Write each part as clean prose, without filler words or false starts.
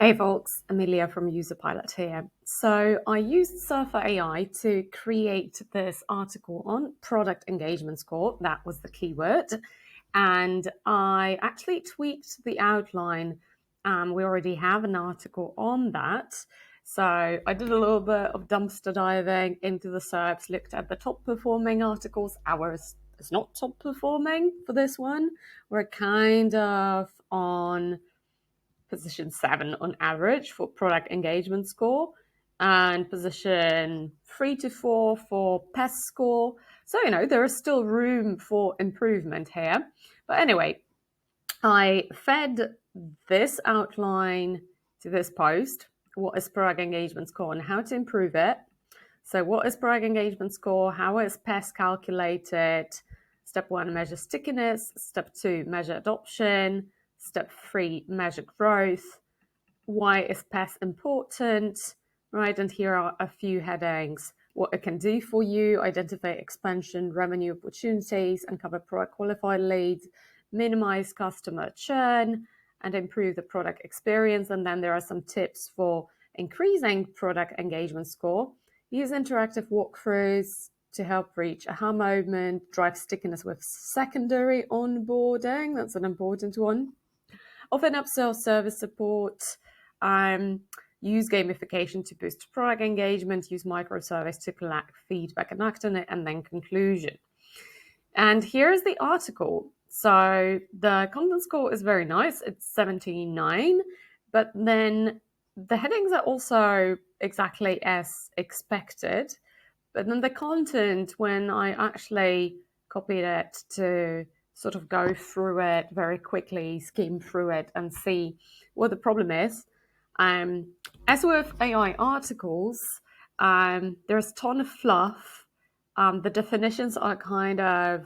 Hey folks, Amelia from UserPilot here. So I used SurferAI to create this article on product engagement score. That was the keyword. And I actually tweaked the outline. We already have an article on that. So I did a little bit of dumpster diving into the SERPs, looked at the top performing articles. Ours is not top performing for this one. We're kind of on position 7 on average for product engagement score, and position 3 to 4 for PES score. So, there is still room for improvement here. But anyway, I fed this outline to this post. What is product engagement score and how to improve it? So what is product engagement score? How is PES calculated? Step 1, measure stickiness. Step 2, measure adoption. Step 3, measure growth. Why is PES important? Right, and here are a few headings. What it can do for you: identify expansion, revenue opportunities, uncover product qualified leads, minimize customer churn, and improve the product experience. And then there are some tips for increasing product engagement score. Use interactive walkthroughs to help reach aha moment, drive stickiness with secondary onboarding. That's an important one. Often up self-service support. Use gamification to boost product engagement. Use microservice to collect feedback and act on it. And then conclusion. And here's the article. So the content score is very nice. It's 79. But then the headings are also exactly as expected. But then the content, when I actually copied it to sort of go through it very quickly, skim through it and see what the problem is. As with AI articles, there's a ton of fluff. The definitions are kind of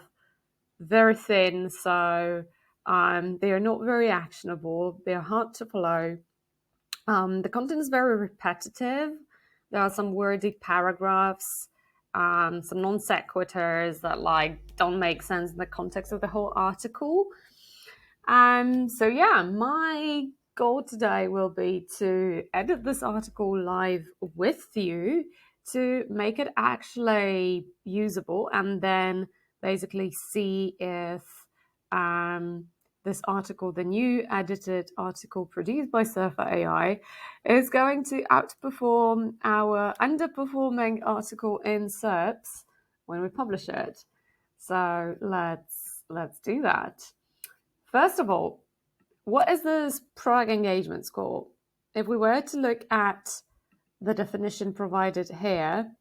very thin, so they are not very actionable. They are hard to follow. The content is very repetitive. There are some wordy paragraphs, some non sequiturs that don't make sense in the context of the whole article. So yeah, my goal today will be to edit this article live with you to make it actually usable, and then basically see if this article, the new edited article produced by SurferAI, is going to outperform our underperforming article in SERPs when we publish it. So let's do that. First of all, what is this product engagement score? If we were to look at the definition provided here,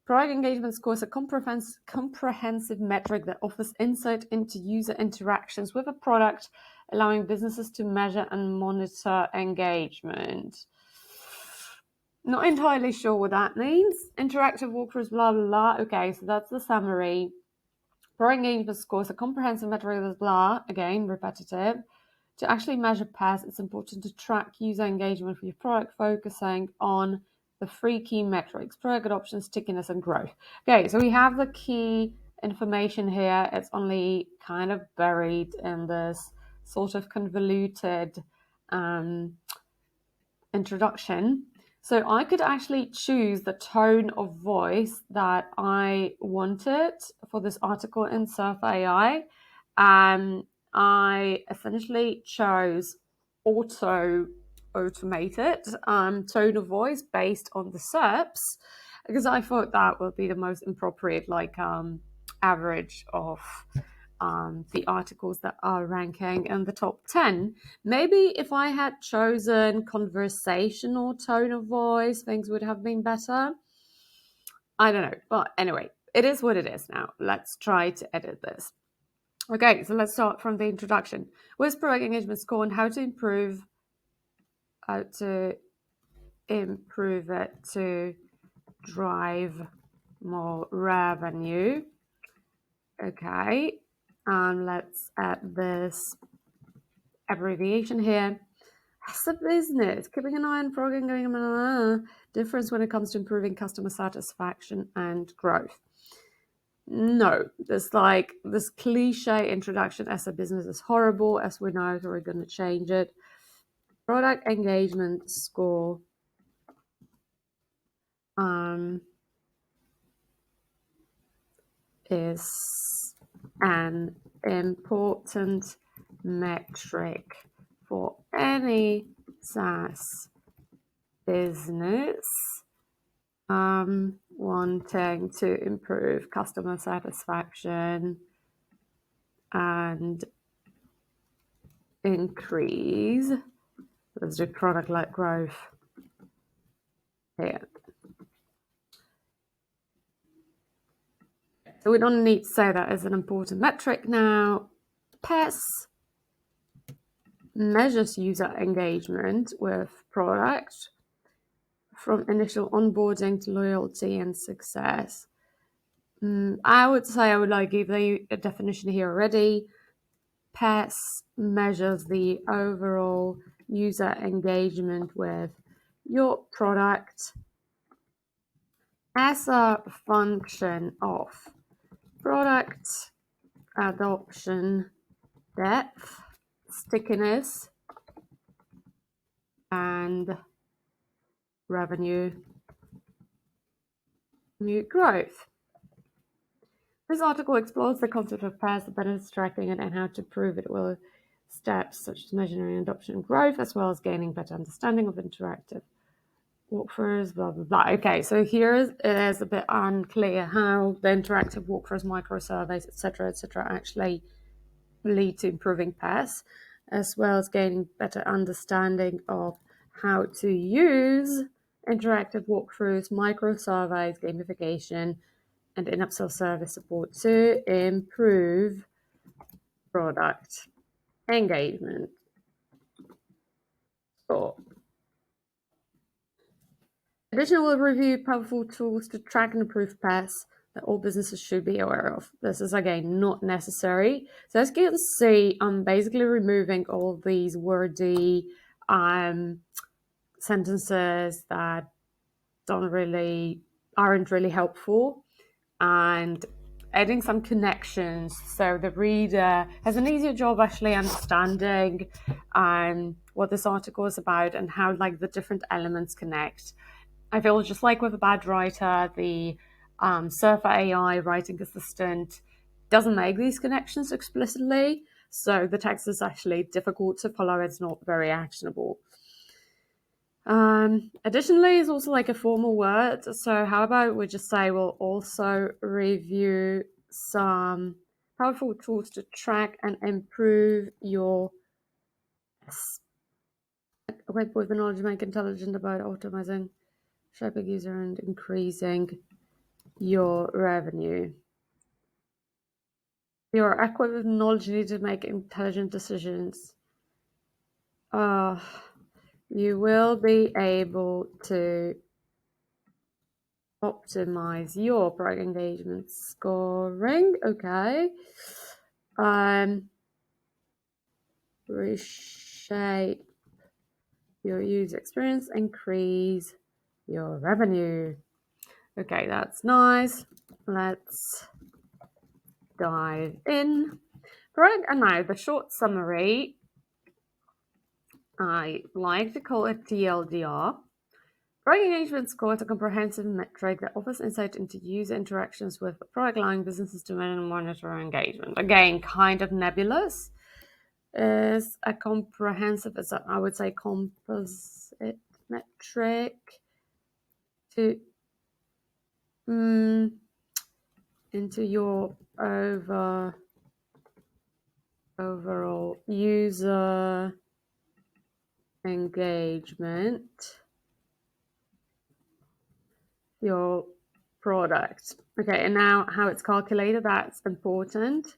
product engagement score is a comprehensive metric that offers insight into user interactions with a product, allowing businesses to measure and monitor engagement. Not entirely sure what that means. Interactive walkthroughs, blah, blah, blah. Okay, so that's the summary. Product engagement score is a comprehensive metric that's blah, again, repetitive. To actually measure PES, it's important to track user engagement for your product, focusing on the 3 key metrics: product adoption, stickiness, and growth. Okay, so we have the key information here. It's only kind of buried in this sort of convoluted introduction. So I could actually choose the tone of voice that I wanted for this article in SurferAI. I essentially chose automated tone of voice based on the SERPs, because I thought that would be the most appropriate average of the articles that are ranking in the top 10. Maybe if I had chosen conversational tone of voice, things would have been better. I don't know. But anyway, it is what it is now. Let's try to edit this. Okay, so let's start from the introduction. What is product engagement score and how to improve it to drive more revenue. Okay, and let's add this abbreviation here. As a business, keeping an eye on product engagement, difference when it comes to improving customer satisfaction and growth. No, this cliche introduction as a business is horrible, as we know, so we're going to change it. product engagement score is an important metric for any SaaS business wanting to improve customer satisfaction and increase, let's do product-led growth here. So we don't need to say that as an important metric now. PES measures user engagement with product from initial onboarding to loyalty and success. I would say I would like give a definition here already. PES measures the overall user engagement with your product as a function of product adoption, depth, stickiness, and revenue growth. This article explores the concept of PES, the benefits tracking, and how to prove it with steps such as measuring adoption and growth, as well as gaining better understanding of interactive walkthroughs, blah, blah, blah. Okay, so here it is a bit unclear how the interactive walkthroughs, micro surveys, etc., actually lead to improving PES, as well as gaining better understanding of how to use interactive walkthroughs, micro surveys, gamification, and in-app self-service support to improve product engagement. So, additionally, we'll review powerful tools to track and improve PES that all businesses should be aware of. This is, again, not necessary. So as you can see, I'm basically removing all these wordy sentences that aren't really helpful, and adding some connections so the reader has an easier job actually understanding what this article is about and how like the different elements connect. I feel just like with a bad writer, the SurferAI writing assistant doesn't make these connections explicitly, so the text is actually difficult to follow. It's not very actionable. Additionally, it's also like a formal word. So how about we just say we'll also review some powerful tools to track and improve your web with the knowledge make intelligent about optimizing, shaping user and increasing your revenue. You're equipped with knowledge needed to make intelligent decisions. You will be able to optimize your product engagement scoring. Okay. Reshape your user experience, increase your revenue. Okay, that's nice. Let's dive in. Right, and now the short summary. I like to call it TLDR. Product engagement score is a comprehensive metric that offers insight into user interactions with product line businesses to measure and monitor engagement. Again, kind of nebulous. Is a comprehensive, I would say, composite metric to into your overall user engagement, your product. Okay, and now how it's calculated, that's important.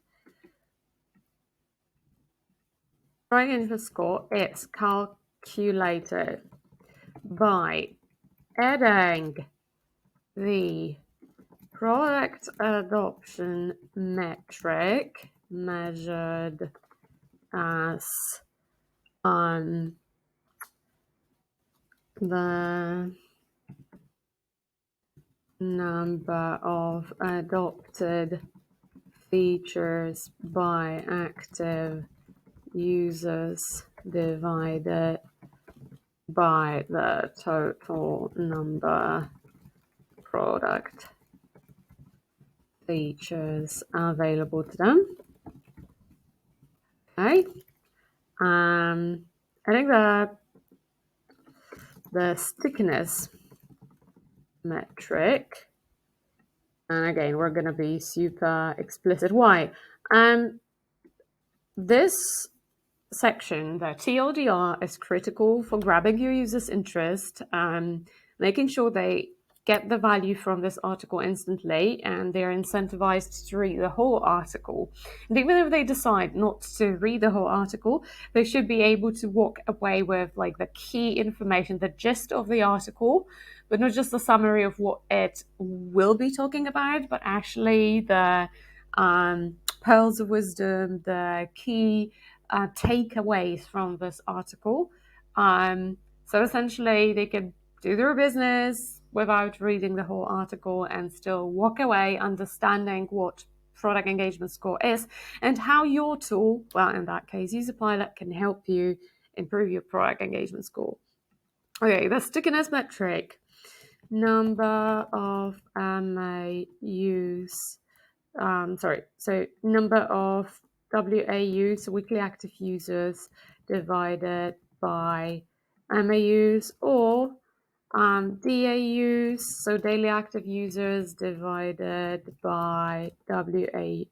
Product engagement score is calculated by adding the product adoption metric measured as the number of adopted features by active users divided by the total number product features available to them. Okay. I think the stickiness metric, and again, we're going to be super explicit. Why? This section, the TLDR, is critical for grabbing your users' interest, making sure they get the value from this article instantly, and they're incentivized to read the whole article. And even if they decide not to read the whole article, they should be able to walk away with like the key information, the gist of the article, but not just a summary of what it will be talking about, but actually the pearls of wisdom, the key takeaways from this article. So essentially, they can do their business without reading the whole article and still walk away understanding what product engagement score is and how your tool, well, in that case, UserPilot, can help you improve your product engagement score. Okay, the stickiness metric, number of MAUs. So number of WAU, so weekly active users, divided by MAUs, or DAUs, so daily active users, divided by WA,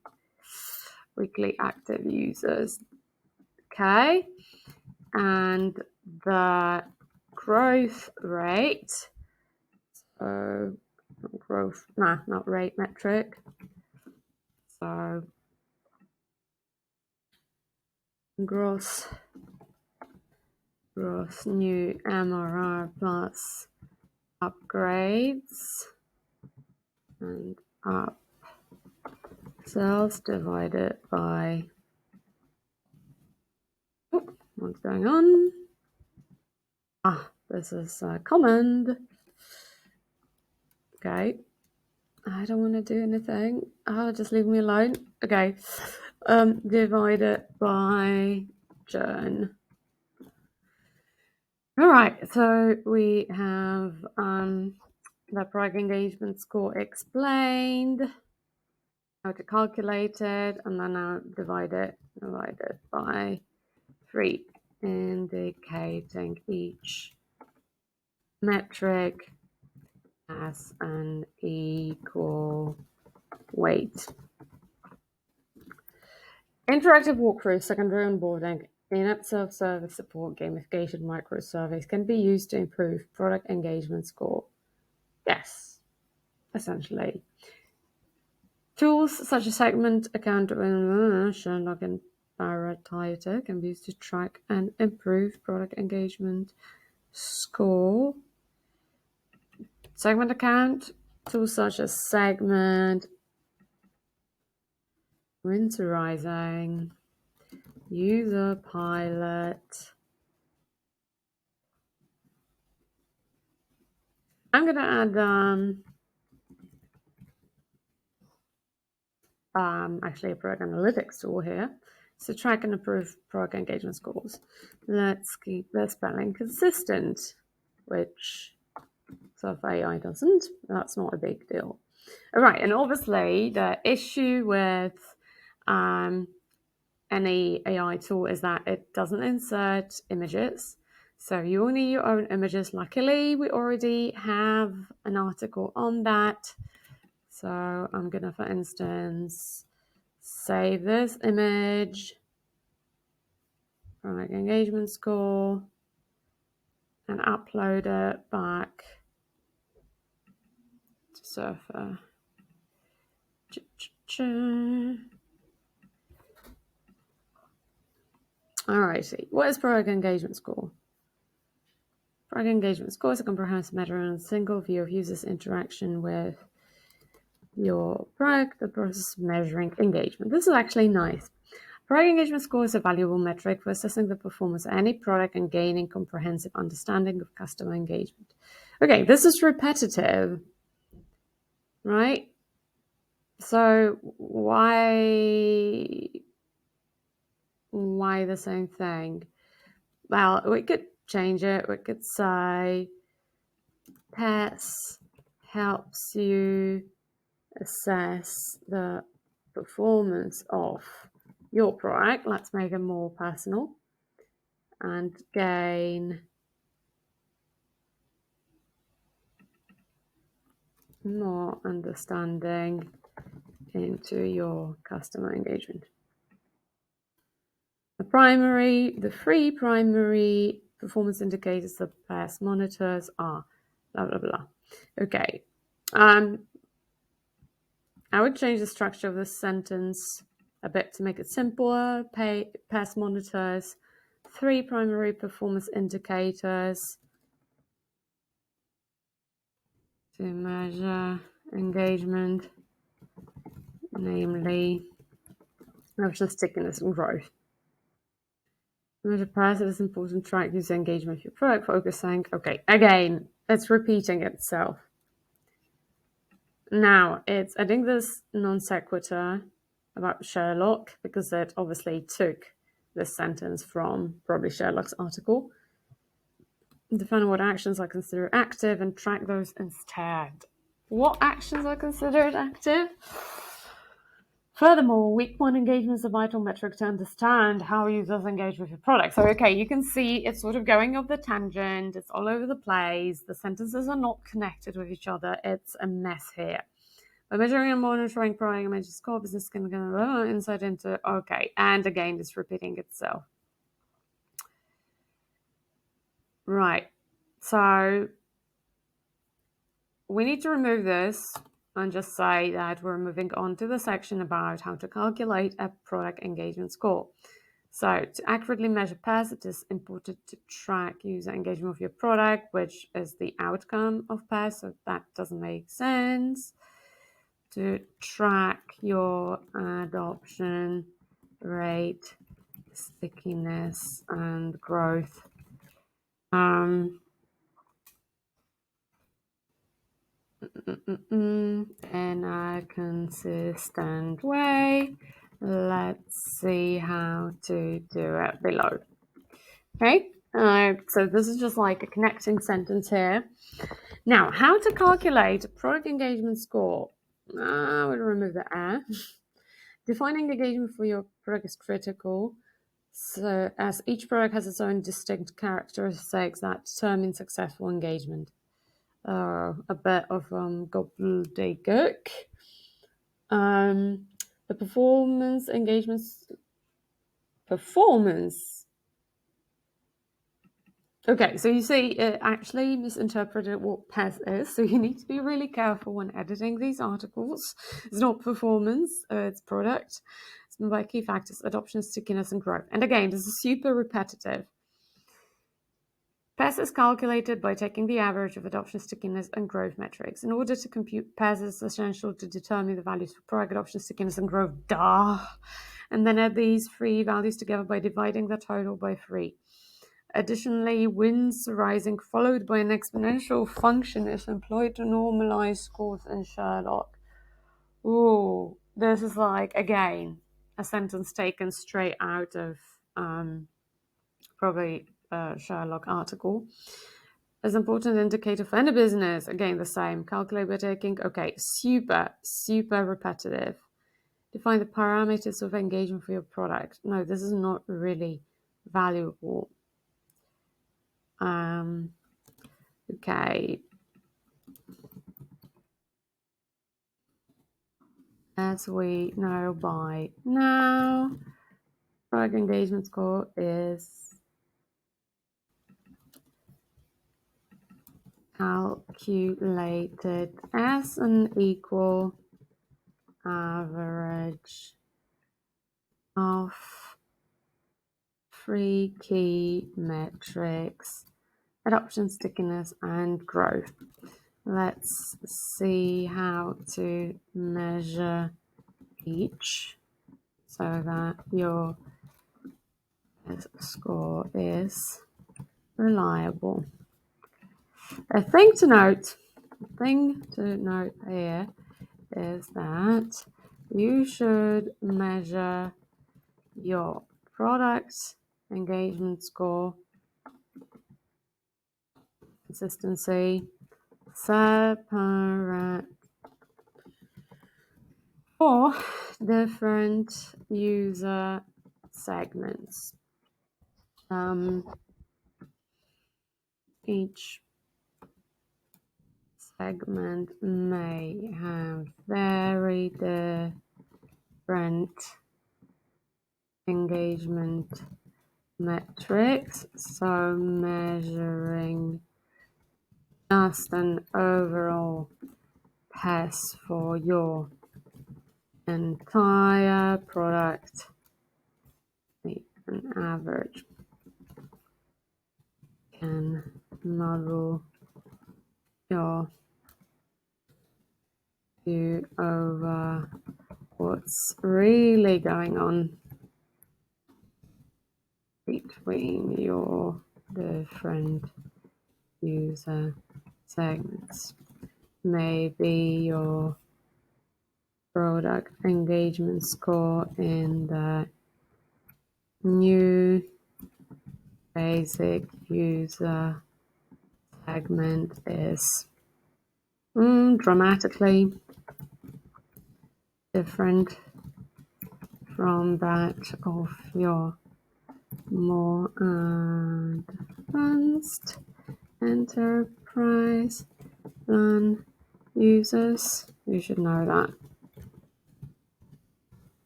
weekly active users. Okay, and the growth rate, not rate metric. So gross new MRR plus upgrades and up sales divided by, what's going on? This is a command. Okay, I don't want to do anything. Just leave me alone. Okay, divided by churn. All right, so we have the product engagement score explained, how to calculate it, and then now divided by 3, indicating each metric as an equal weight. Interactive walkthroughs, secondary onboarding, in-app self-service support, gamification, micro-surveys can be used to improve product engagement score. Yes, essentially. Tools such as segment, account, share login, parameter can be used to track and improve product engagement score. Segment account, tools such as segment, winterizing, UserPilot. I'm going to add actually a product analytics tool here to track and improve product engagement scores. Let's keep the spelling consistent, which SurferAI doesn't. That's not a big deal. All right, and obviously the issue with any AI tool is that it doesn't insert images. So you will need your own images. Luckily, we already have an article on that. So I'm going to, for instance, save this image, product engagement score, and upload it back to Surfer. All righty, what is product engagement score? Product engagement score is a comprehensive measure and a single view of users' interaction with your product, the process of measuring engagement. This is actually nice. Product engagement score is a valuable metric for assessing the performance of any product and gaining comprehensive understanding of customer engagement. Okay, this is repetitive, right? So why the same thing? Well, we could change it. We could say PES helps you assess the performance of your product. Let's make it more personal and gain more understanding into your customer engagement. The three primary performance indicators the PES monitors are blah, blah, blah. Okay. I would change the structure of this sentence a bit to make it simpler. PES monitors three primary performance indicators to measure engagement, namely option stickiness and growth. Measure PES, it is important to track user engagement with your product, focusing. Okay, again, it's repeating itself. Now, it's adding this non sequitur about Sherlock because it obviously took this sentence from probably Sherlock's article. Define what actions are considered active and track those instead. What actions are considered active? Furthermore, week one engagement is a vital metric to understand how users engage with your product. So, okay, you can see it's sort of going off the tangent. It's all over the place. The sentences are not connected with each other. It's a mess here. By measuring and monitoring product image score, business can get insight into, okay, and again, it's repeating itself. Right, so we need to remove this and just say that we're moving on to the section about how to calculate a product engagement score. So to accurately measure PES, it is important to track user engagement with your product, which is the outcome of PES, so that doesn't make sense. To track your adoption rate, stickiness, and growth. In a consistent way. Let's see how to do it below. Okay, so this is just like a connecting sentence here. Now, how to calculate a product engagement score? I would remove the "a". Defining engagement for your product is critical. So, as each product has its own distinct characteristics that determine successful engagement. A bit of gobbledygook. The performance. Okay, so you see, it actually misinterpreted what PES is, so you need to be really careful when editing these articles. It's not performance, it's product. It's by key factors, adoption, stickiness, and growth. And again, this is super repetitive. PES is calculated by taking the average of adoption, stickiness, and growth metrics. In order to compute PES, it's essential to determine the values for product adoption, stickiness, and growth. And then add these three values together by dividing the total by 3. Additionally, wins rising followed by an exponential function is employed to normalize scores in Sherlock. Ooh, this is like, again, a sentence taken straight out of probably a Sherlock article. As an important indicator for any business, again, the same. Calculate by taking, okay, super repetitive. Define the parameters of engagement for your product. No, this is not really valuable. Okay. As we know by now, product engagement score is calculated as an equal average of 3 key metrics: adoption, stickiness, and growth. Let's see how to measure each so that your score is reliable. A thing to note here is that you should measure your product engagement score consistency, separate for different user segments. Each segment may have very different engagement metrics, so measuring just an overall pass for your entire product, an average can model your view over what's really going on between your different user segments. Maybe your product engagement score in the new basic user segment is dramatically different from that of your more advanced enterprise plan users. You should know that.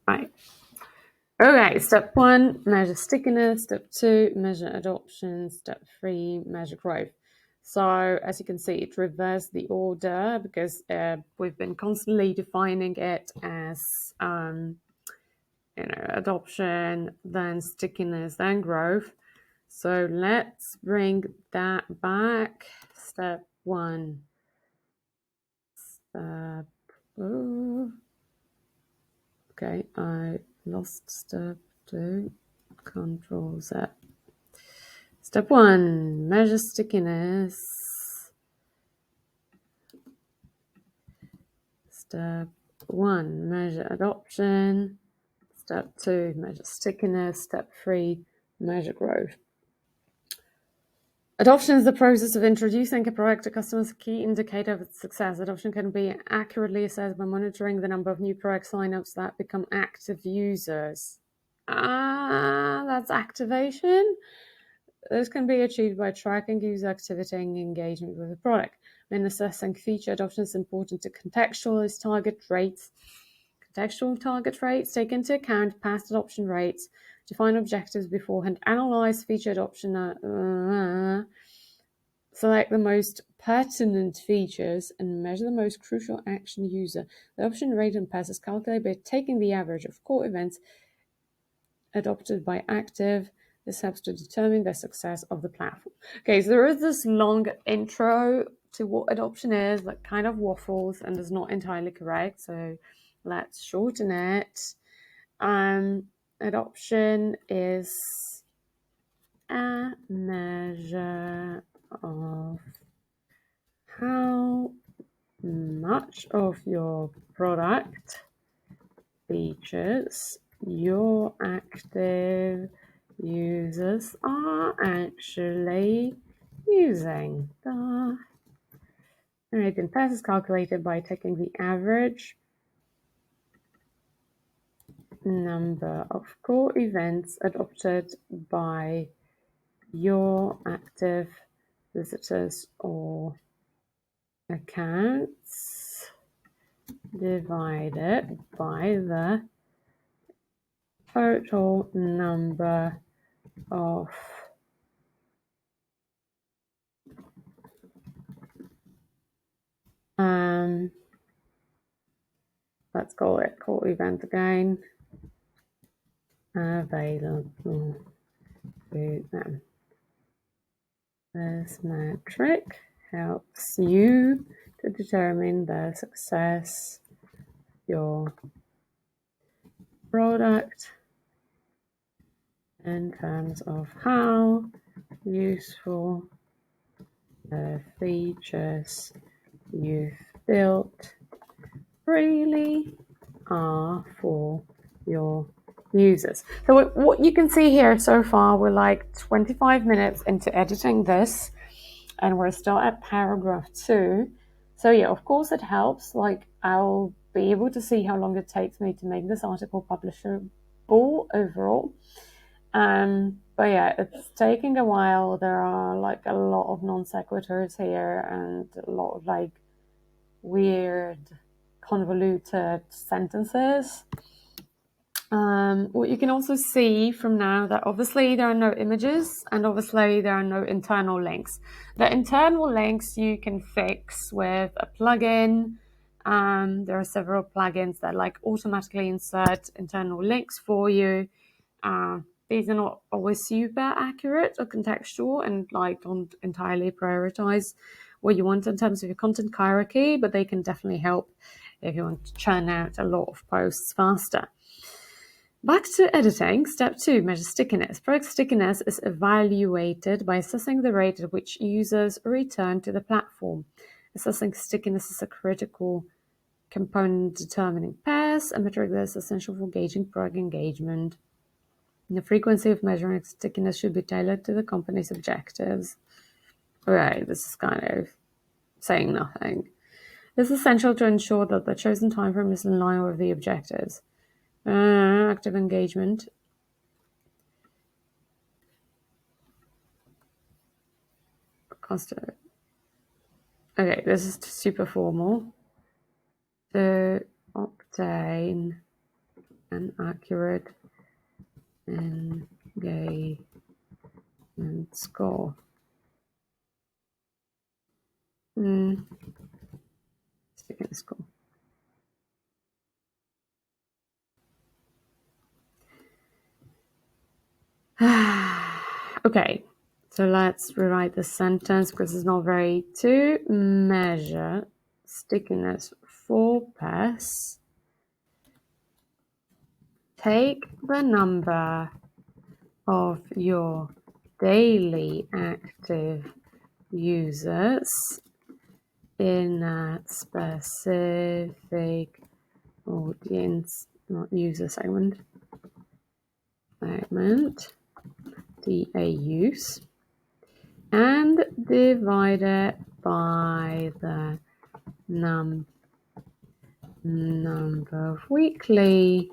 Right. Okay, step 1, measure stickiness. Step 2, measure adoption. Step 3, measure growth. So as you can see, it reversed the order because we've been constantly defining it as adoption, then stickiness, then growth. So let's bring that back. Step 1. Okay, I lost step 2. Control Z. Step 1, measure stickiness. Step 1, measure adoption. Step 2, measure stickiness. Step 3, measure growth. Adoption is the process of introducing a product to customers, a key indicator of its success. Adoption can be accurately assessed by monitoring the number of new product signups that become active users. That's activation. This can be achieved by tracking user activity and engagement with the product. When assessing feature adoption, it's important to contextualize target rates. Contextual target rates take into account past adoption rates, define objectives beforehand, analyze feature adoption, select the most pertinent features, and measure the most crucial action user. The adoption rate and pass is calculated by taking the average of core events adopted by active. This helps to determine the success of the platform. Okay, so there is this long intro to what adoption is that kind of waffles and is not entirely correct. So let's shorten it. Adoption is a measure of how much of your product features your active users are actually using. The rate in pass is calculated by taking the average number of core events adopted by your active visitors or accounts divided by the total number of let's call it core event again, available to them. This metric helps you to determine the success of your product in terms of how useful the features you've built really are for your users. So what you can see here so far, we're like 25 minutes into editing this. and we're still at paragraph 2. So yeah, of course it helps. Like, I'll be able to see how long it takes me to make this article publishable overall. But yeah, it's taking a while. There are like a lot of non sequiturs here and a lot of like weird, convoluted sentences. What you can also see from now that obviously there are no images and obviously there are no internal links. The internal links you can fix with a plugin. There are several plugins that like automatically insert internal links for you. These are not always super accurate or contextual and like don't entirely prioritize what you want in terms of your content hierarchy, but they can definitely help if you want to churn out a lot of posts faster. Back to editing. Step 2, measure stickiness. Product stickiness is evaluated by assessing the rate at which users return to the platform. Assessing stickiness is a critical component determining pairs, a metric that is essential for gauging product engagement. The frequency of measuring stickiness should be tailored to the company's objectives. Right, this is kind of saying nothing. It's essential to ensure that the chosen time frame is in line with the objectives. Active engagement. Constant. Okay, this is super formal. To obtain an accurate engagement score. Stickiness score. Okay, so let's rewrite the sentence because it's not very. To measure stickiness for pests, take the number of your daily active users in a specific audience, not user segment, DAUs, and divide it by the number of weekly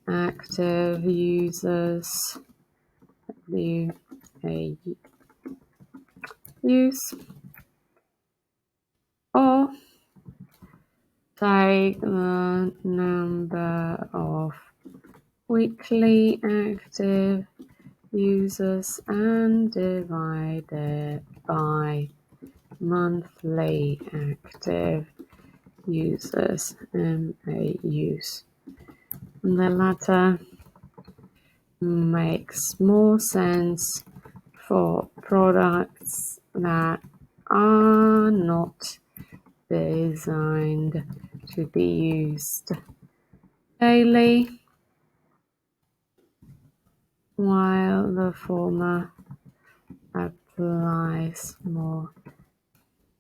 active users, WAUs, or take the number of weekly active users and divide it by monthly active users, MAUs. And the latter makes more sense for products that are not designed to be used daily, while the former applies more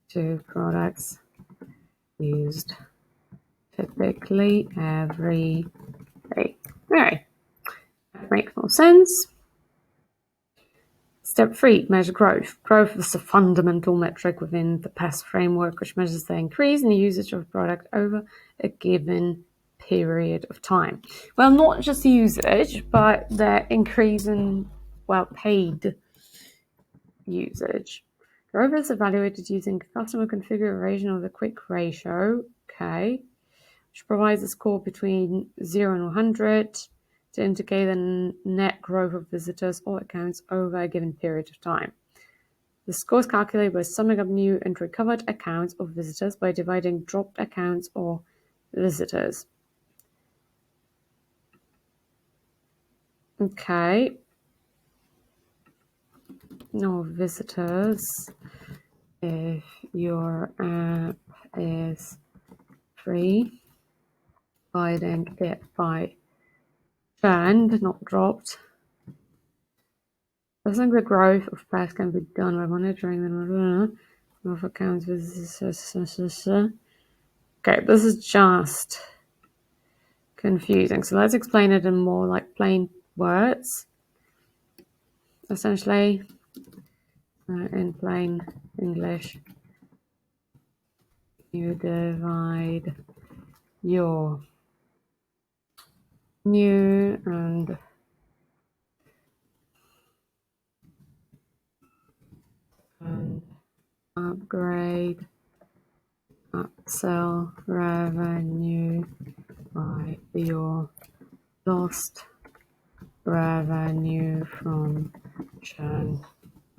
to products used typically every day. Okay, that makes more sense. Step 3, measure growth. Growth is a fundamental metric within the PES framework, which measures the increase in the usage of a product over a given period of time. Well, not just usage, but the increase in, paid usage. Growth is evaluated using customer configuration of the quick ratio, which provides a score between 0 and 100 to indicate the net growth of visitors or accounts over a given period of time. The score is calculated by summing up new and recovered accounts of visitors by dividing dropped accounts or visitors. Okay. No visitors. If your app is free, dividing it by churned, not dropped. I think the growth of packs can be done by monitoring the number of accounts visitors. Okay, this is just confusing. So let's explain it in more like plain words. Essentially, in plain English, you divide your new and upgrade, upsell revenue by your lost revenue from churn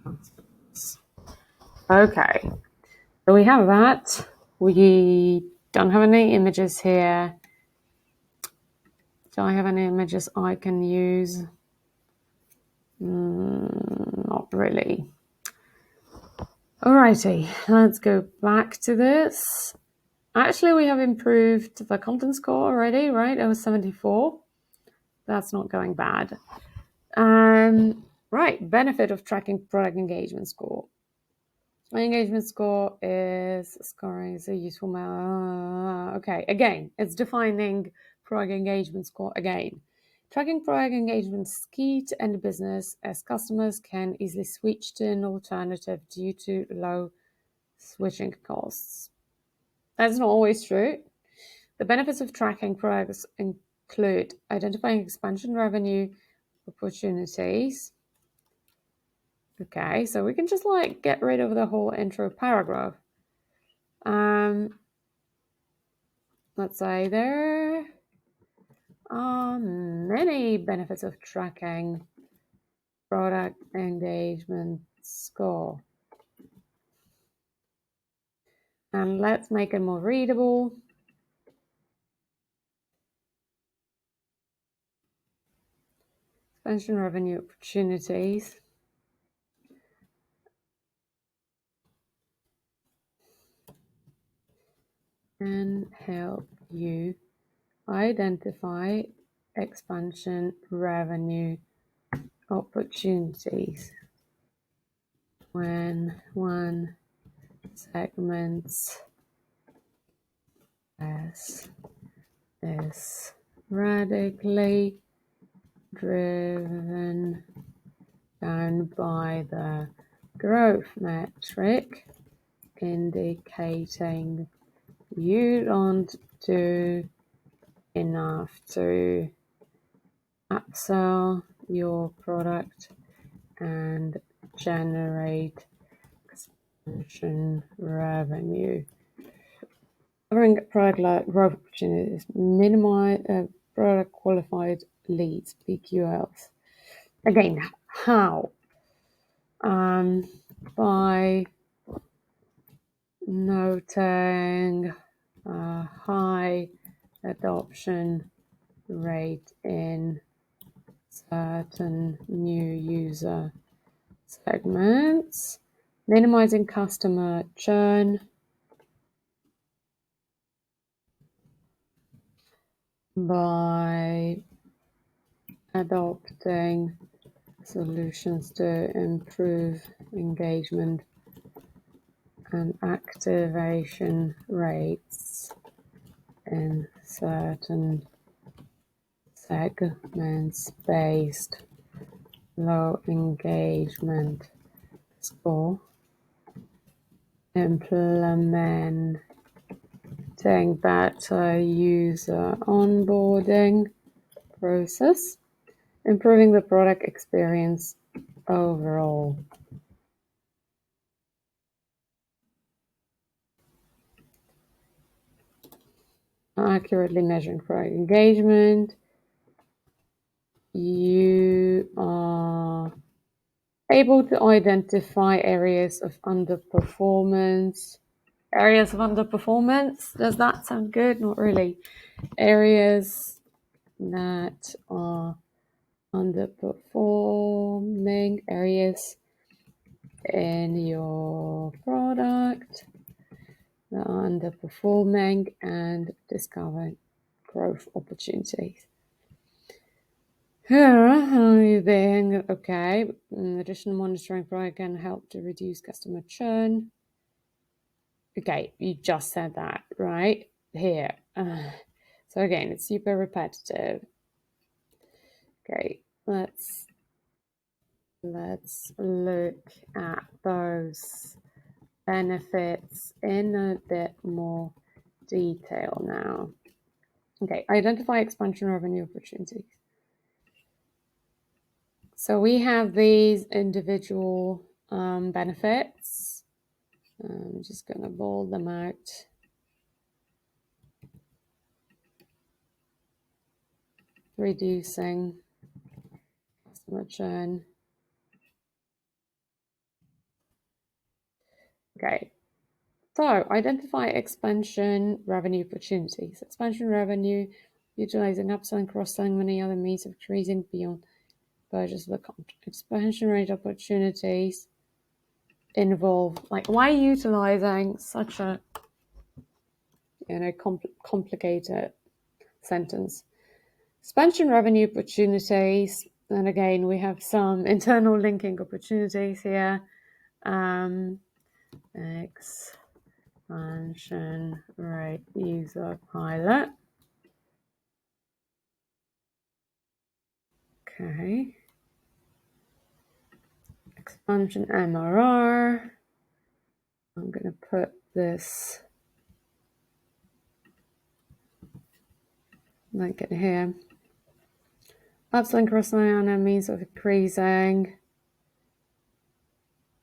customers. Okay, so we have that. We don't have any images here. Do I have any images I can use? Not really. Alrighty, let's go back to this. Actually, we have improved the content score already, right? It was 74. That's not going bad. Right, benefit of tracking product engagement score. My engagement score is scoring is a useful. Okay, again, it's defining product engagement score again. Tracking product engagement is key to any business as customers can easily switch to an alternative due to low switching costs. That's not always true. The benefits of tracking products include identifying expansion revenue opportunities. Okay, so we can just like get rid of the whole intro paragraph. Let's say there are many benefits of tracking product engagement score. And let's make it more readable. Expansion revenue opportunities. Can help you identify expansion revenue opportunities when one segment is radically driven down by the growth metric, indicating you don't do enough to upsell your product and generate expansion revenue. Covering product growth opportunities, minimize product qualified leads, PQLs. Again, how? By noting a high adoption rate in certain new user segments, minimizing customer churn, by adopting solutions to improve engagement and activation rates in certain segments based low engagement score, implementing better user onboarding process, improving the product experience overall. Accurately measuring product engagement. You are able to identify areas of underperformance. Areas of underperformance, does that sound good? Not really. Areas that are underperforming, areas in your product that are underperforming, and discover growth opportunities. Here, okay, additional monitoring product can help to reduce customer churn. Okay, you just said that, right? Here. So again, it's super repetitive. Okay, let's let's look at those benefits in a bit more detail now. Okay, identify expansion revenue opportunities. So we have these individual benefits. I'm just going to bold them out. Reducing customer churn. Okay, so identify expansion revenue opportunities. Expansion revenue, utilizing upselling, cross-selling, many other means of increasing beyond purchase of the contract. Expansion rate opportunities involve, like, why utilizing such a complicated sentence? Expansion revenue opportunities, and again, we have some internal linking opportunities here. Expansion rate user pilot. Okay. Expansion MRR. I'm going to put this link in here. Upselling, cross-selling on means of increasing,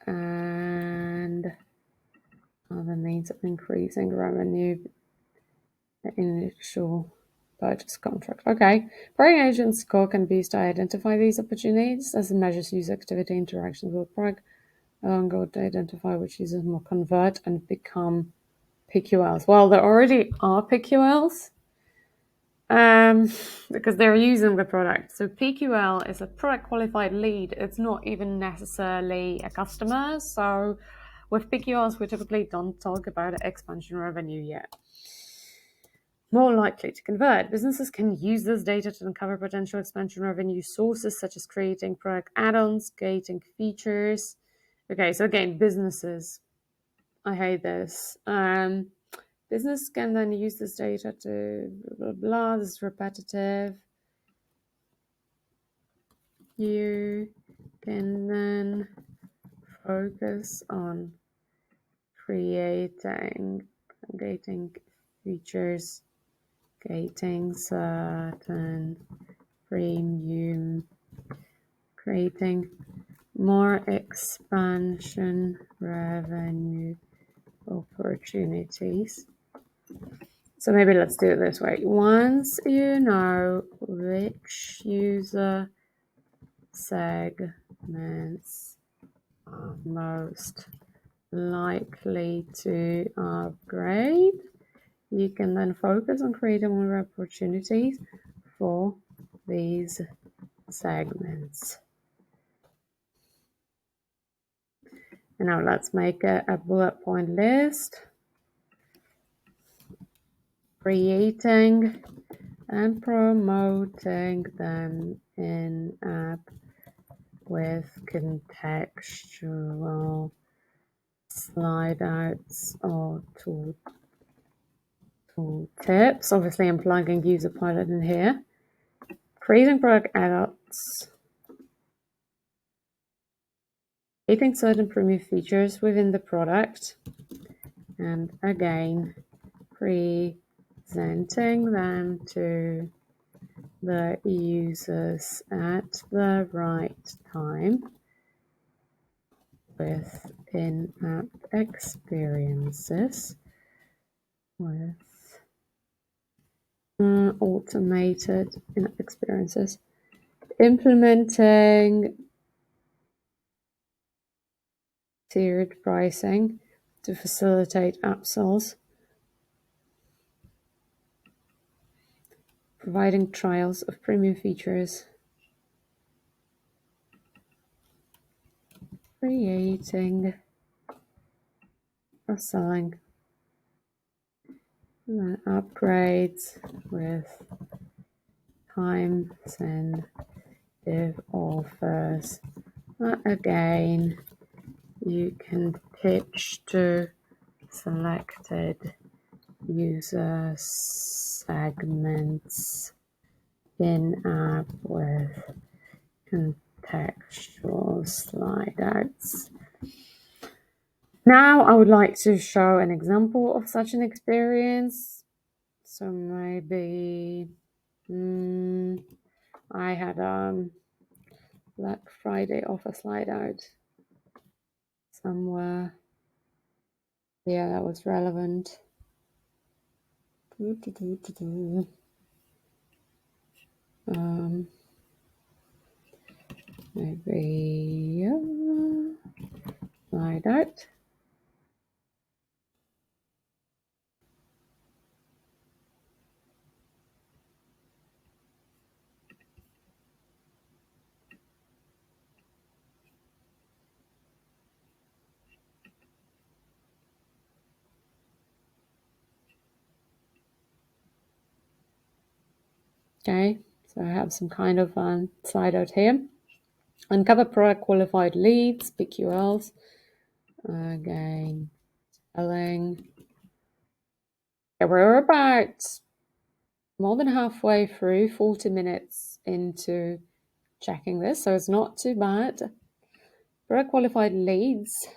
and other means of increasing revenue, initial purchase contract. Okay, product agent score can be used to identify these opportunities as it measures user activity interactions with the product, along to identify which users will convert and become PQLs. Well, there already are PQLs because they're using the product. So PQL is a product qualified lead. It's not even necessarily a customer. So with PQLs, we typically don't talk about expansion revenue yet. More likely to convert. Businesses can use this data to uncover potential expansion revenue sources, such as creating product add-ons, gating features. Okay, so again, businesses. I hate this. Business can then use this data to blah, blah, blah. This is repetitive. You can then focus on creating gating features, gating certain premium, creating more expansion revenue opportunities. So maybe let's do it this way. Once you know which user segments are most likely to upgrade, you can then focus on creating more opportunities for these segments. And now let's make a bullet point list. Creating and promoting them in app with contextual slide outs or tool tips. Obviously, I'm plugging user pilot in here. Creating product add-ons. Creating certain premium features within the product. And again, presenting them to the users at the right time with in-app experiences, with automated in-app experiences, implementing tiered pricing to facilitate upsells, providing trials of premium features, creating or selling upgrades with time-sensitive offers. Again, you can pitch to selected user segments in app with textual slide outs. Now I would like to show an example of such an experience. So maybe I had Black Friday offer slide out somewhere. Yeah, that was relevant. Maybe slide out. Okay, so I have some kind of slide out here. Uncover product qualified leads, PQLs. Again, telling. Okay, we're about more than halfway through, 40 minutes into checking this, so it's not too bad. Product qualified leads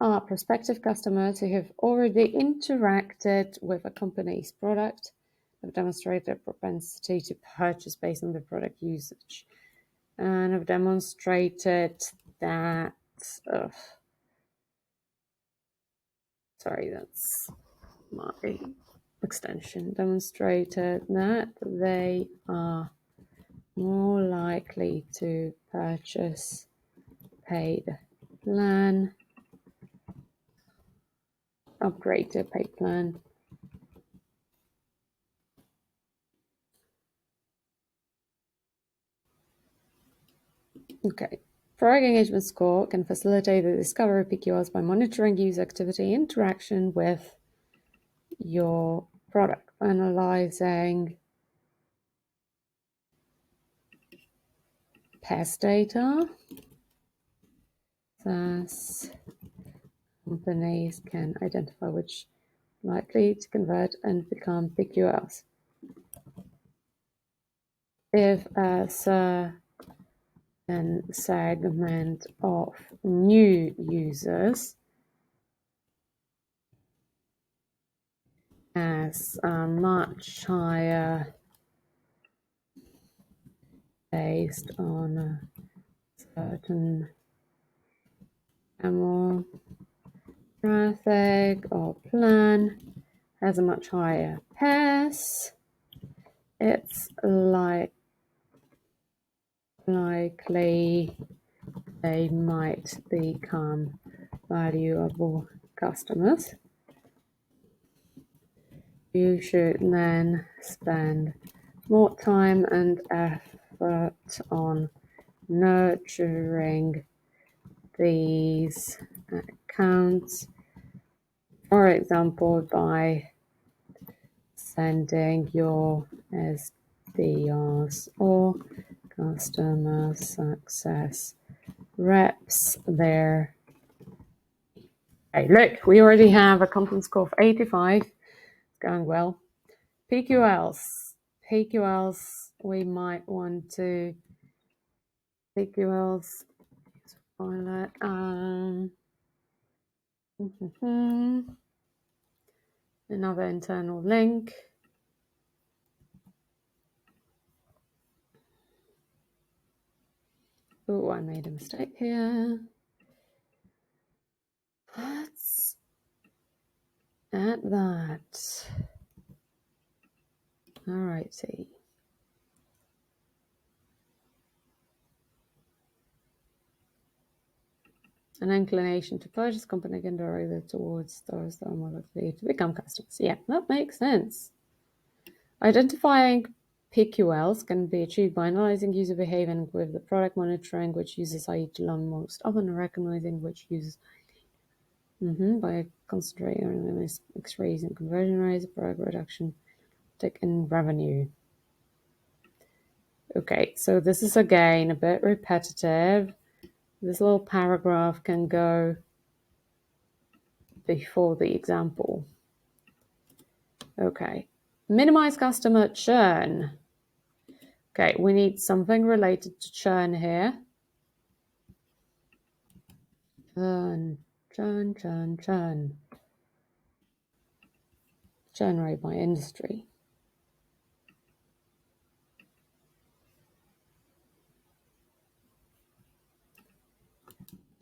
are prospective customers who have already interacted with a company's product, have demonstrated a propensity to purchase based on the product usage, and have demonstrated that, sorry, that's my extension, demonstrated that they are more likely to purchase paid plan, upgrade to a paid plan. Okay. Product engagement score can facilitate the discovery of PQRs by monitoring user activity interaction with your product, analyzing past data. Thus, companies can identify which likely to convert and become PQRs. If a certain segment of new users has a much higher based on a certain demographic or plan, has a much higher pass, it's likely they might become valuable customers. You should then spend more time and effort on nurturing these accounts, for example, by sending your SDRs or customer success reps there. Hey, look, we already have a conference score of 85. It's going well. PQLs, we might want to PQLs. Another internal link. Oh, I made a mistake here. Let's add that. All right, see. An inclination to purchase company can direct towards those that are more likely to become customers. Yeah, that makes sense. Identifying PQLs can be achieved by analyzing user behavior with the product, monitoring which users are to learn most often, and recognizing which users by concentrating on X-rays and conversion rates, product reduction, tick in revenue. Okay, so this is again a bit repetitive. This little paragraph can go before the example. Okay, minimize customer churn. Okay, we need something related to churn here. Churn. Churn rate by industry.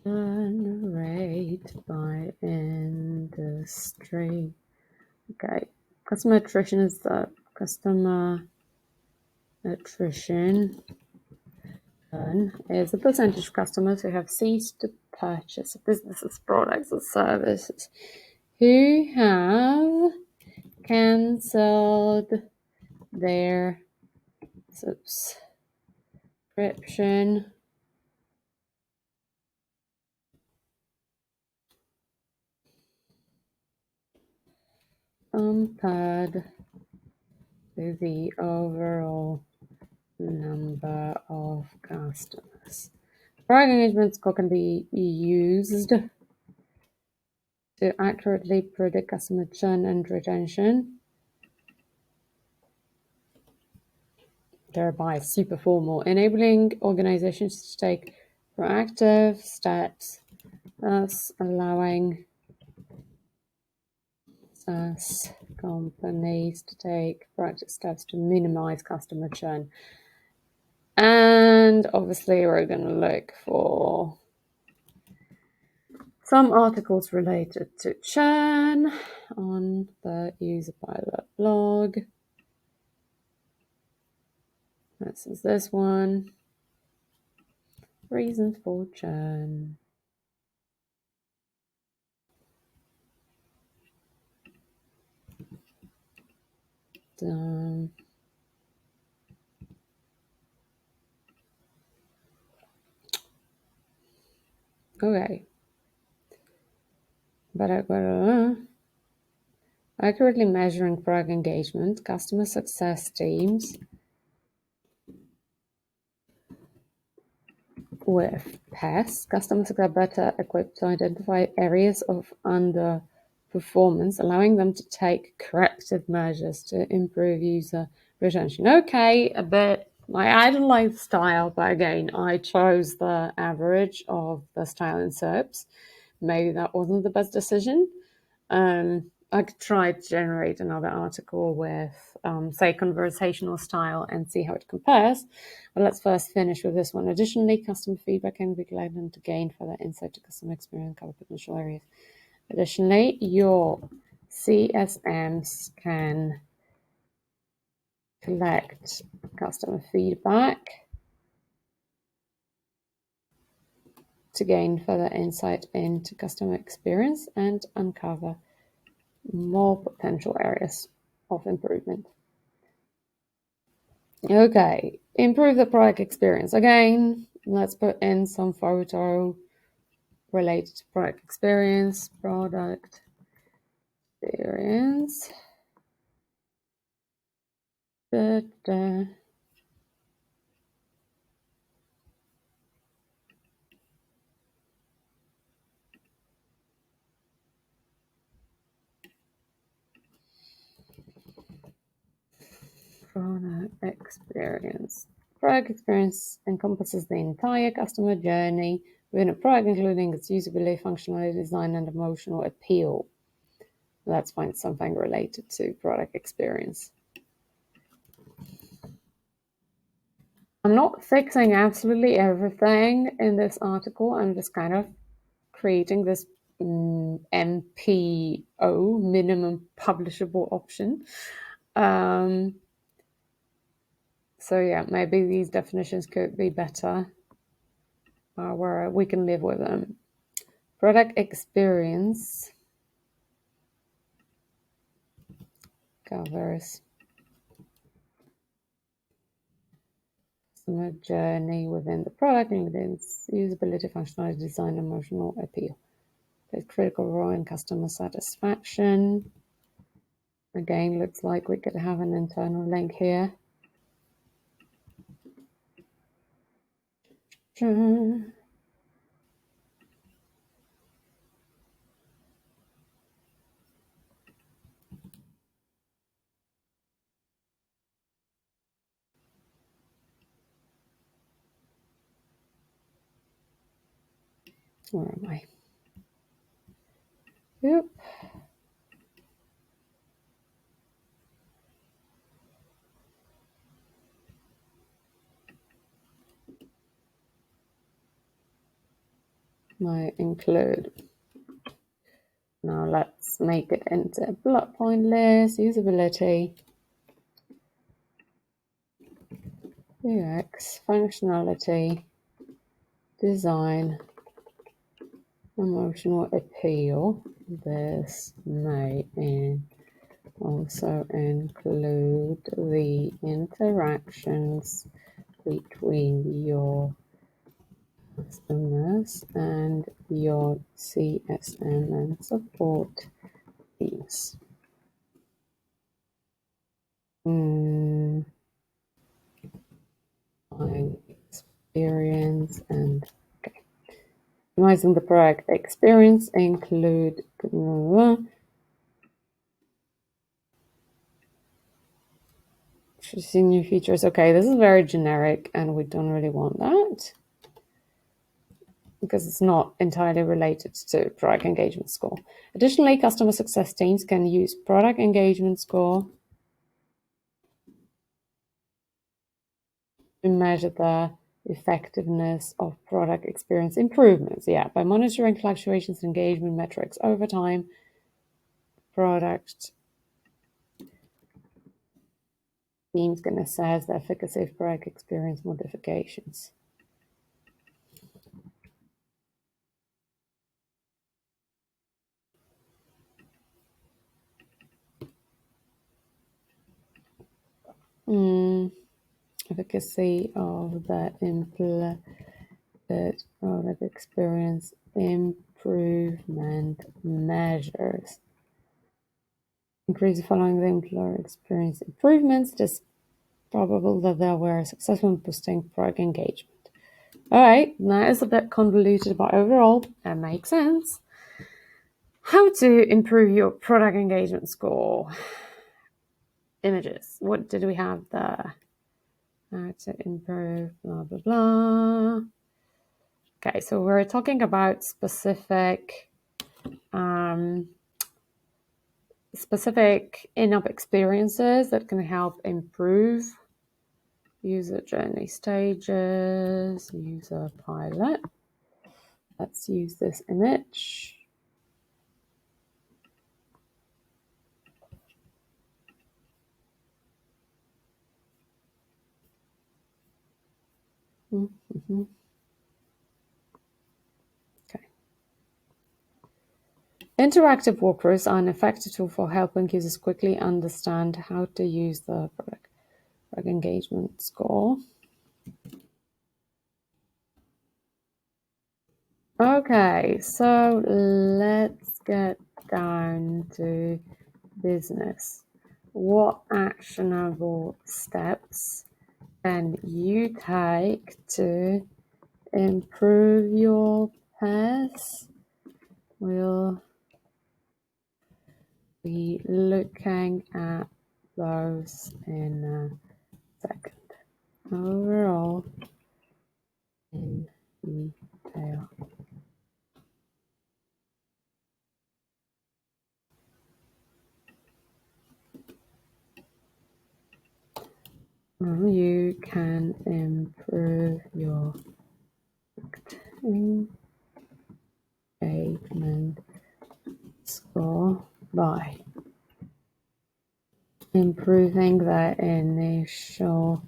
Churn rate by industry. Okay, customer attrition is the customer attrition. Churn is the percentage of customers who have ceased to purchase businesses, products, or services, who have cancelled their subscription compared to the overall number of customers. Product engagement score can be used to accurately predict customer churn and retention, thereby super formal, enabling organizations to take proactive steps, thus allowing SaaS companies to take proactive steps to minimize customer churn. And obviously we're going to look for some articles related to churn on the UserPilot blog. This is this one. Reasons for churn. Okay. Accurately measuring product engagement, customer success teams with pests. Customers are better equipped to identify areas of underperformance, allowing them to take corrective measures to improve user retention. Okay, a bit. I don't like the style, but again, I chose the average of the style in SERPs. Maybe that wasn't the best decision. I could try to generate another article with, say, conversational style and see how it compares. But let's first finish with this one. Additionally, customer feedback can be collected to gain further insight to customer experience, cover potential areas. Additionally, your CSMs can collect customer feedback to gain further insight into customer experience and uncover more potential areas of improvement. Okay, improve the product experience. Again, let's put in some photo related to product experience. Product experience. Product experience. Product experience encompasses the entire customer journey within a product, including its usability, functionality, design, and emotional appeal. Let's find something related to product experience. I'm not fixing absolutely everything in this article. I'm just kind of creating this MPO, minimum publishable option. So yeah, maybe these definitions could be better, where we can live with them. Product experience covers customer journey within the product, including its usability, functionality, design, emotional appeal. Plays critical role in customer satisfaction. Again, looks like we could have an internal link here. Where am I? Yep. My include. Now let's make it into a bullet point list. Usability, UX, functionality, design, emotional appeal. This may also include the interactions between your customers and your CSM and support teams. Buying experience and optimizing the product experience include introducing new features. Okay, this is very generic and we don't really want that because it's not entirely related to product engagement score. Additionally, customer success teams can use product engagement score to measure the effectiveness of product experience improvements. Yeah, by monitoring fluctuations in engagement metrics over time, product teams can assess the efficacy of product experience modifications. Efficacy of the implemented product experience improvement measures. Increase following the employer experience improvements. It is probable that they were successful in boosting product engagement. All right, that is a bit convoluted, but overall, that makes sense. How to improve your product engagement score. Images. What did we have there? How to improve, blah, blah, blah. Okay, so we're talking about specific in-app experiences that can help improve user journey stages, user pilot. Let's use this image. Okay. Interactive walkthroughs are an effective tool for helping users quickly understand how to use the product engagement score. Okay, so let's get down to business. What actionable steps can you take to improve your PES? We'll be looking at those in a second. Overall, in detail. You can improve your engagement score by improving the initial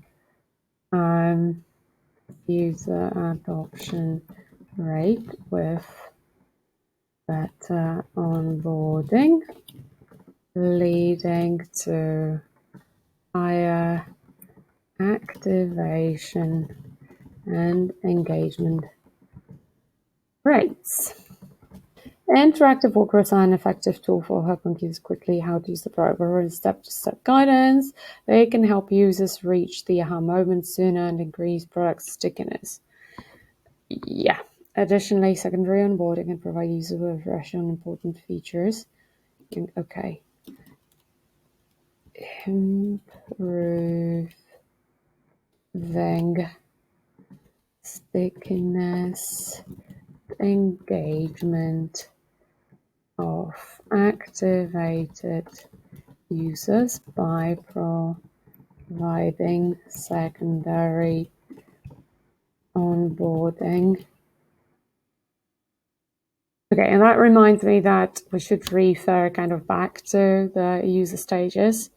user adoption rate with better onboarding, leading to higher activation and engagement rates. Interactive walkthroughs are an effective tool for helping users quickly how to use the product. With step-to-step guidance, they can help users reach the aha moment sooner and increase product stickiness. Yeah. Additionally, secondary onboarding can provide users with refresh on important features. Okay. Improving stickiness engagement of activated users by providing secondary onboarding. Okay, and that reminds me that we should refer kind of back to the user stages.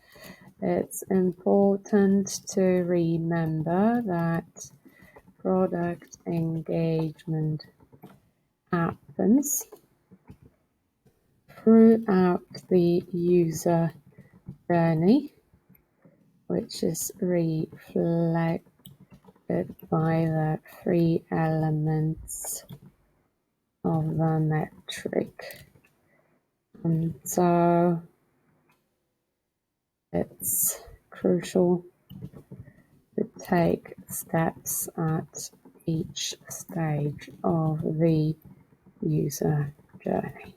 It's important to remember that product engagement happens throughout the user journey, which is reflected by the 3 elements of the metric. So it's crucial to take steps at each stage of the user journey.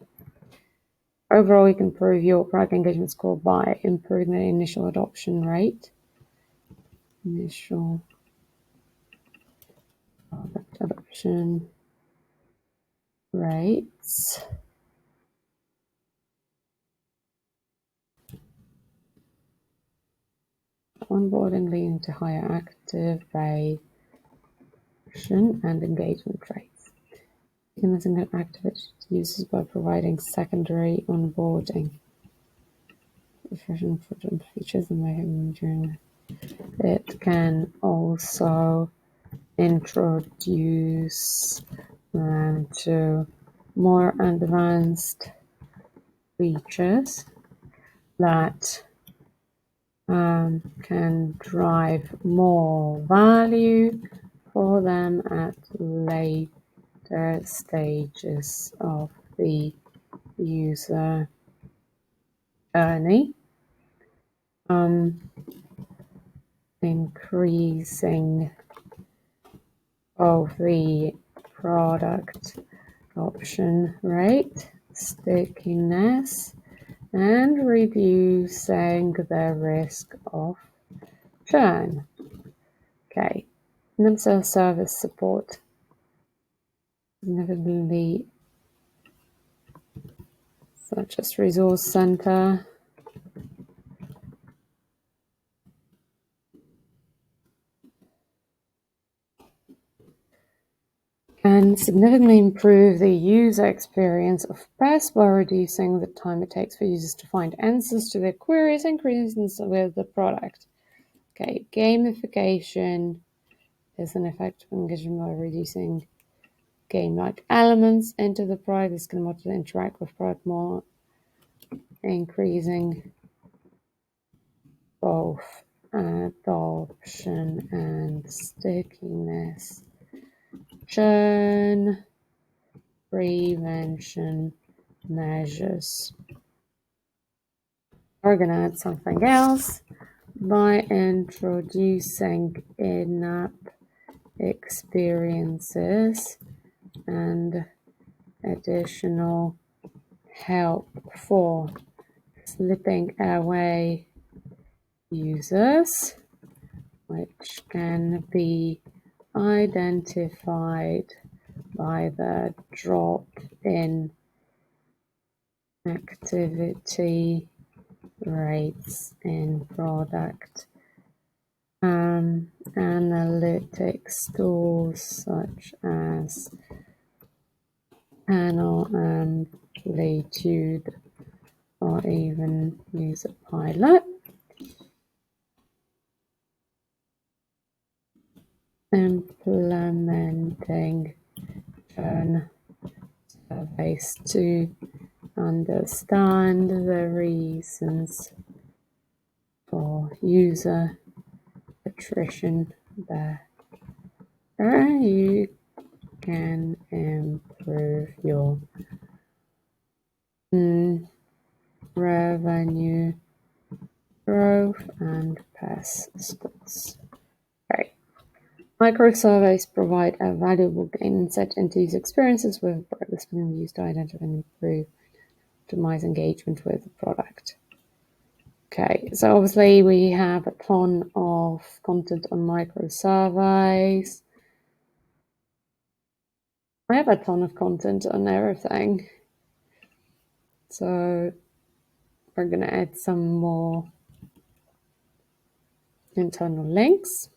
Overall, you can improve your product engagement score by improving the initial adoption rate. Initial product adoption rates. Onboarding leading to higher activation and engagement rates. You can activate users by providing secondary onboarding. Refreshing features and during it can also introduce them to more advanced features that can drive more value for them at later stages of the user journey. Increasing of the product adoption rate, stickiness, and reducing the risk of churn. Okay, and then self-service support. Significantly, such as resource center. Can significantly improve the user experience of PES by reducing the time it takes for users to find answers to their queries and increasing with the product. Okay, gamification is an effective engagement by reducing game-like elements into the product. This can motivate to interact with product more, increasing both adoption and stickiness. Churn prevention measures. We're going to add something else by introducing in-app experiences and additional help for slipping away users, which can be identified by the drop in activity rates in product analytics tools such as panel amplitude or even user pilot. Implementing churn surveys to understand the reasons for user attrition better. You can improve your revenue growth and PES scores. Okay. Micro-surveys provide a valuable insight into user experiences with products being used to identify and improve, optimize engagement with the product. Okay, so obviously we have a ton of content on micro-surveys. I have a ton of content on everything. So we're going to add some more internal links.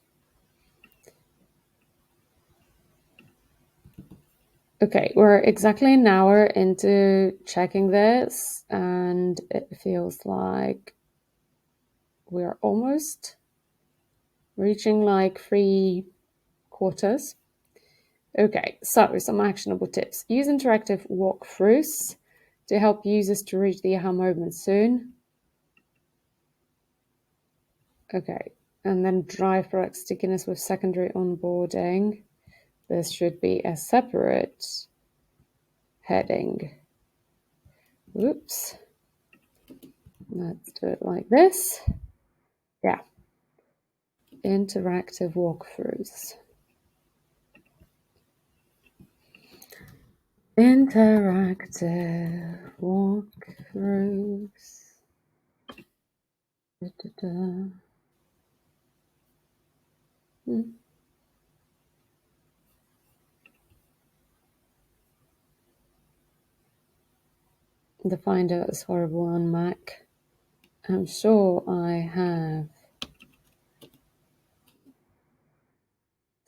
Okay, we're exactly an hour into checking this, and it feels like we're almost reaching like 3/4. Okay, so some actionable tips. Use interactive walkthroughs to help users to reach the aha moment soon. Okay, and then drive product stickiness with secondary onboarding. This should be a separate heading. Oops. Let's do it like this. Yeah. Interactive walkthroughs. Interactive walkthroughs. Da-da-da. The Finder is horrible on Mac. I'm sure I have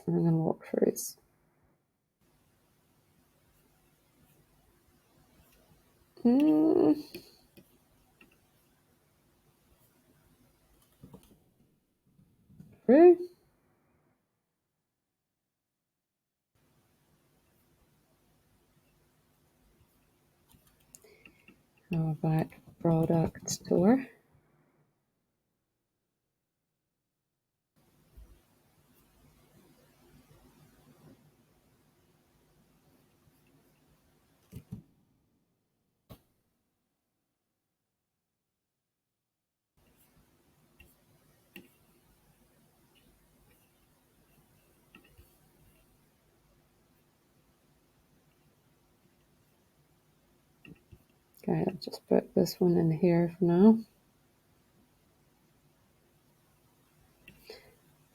something on walkthroughs. True. How about product tour? Okay, I'll just put this one in here for now.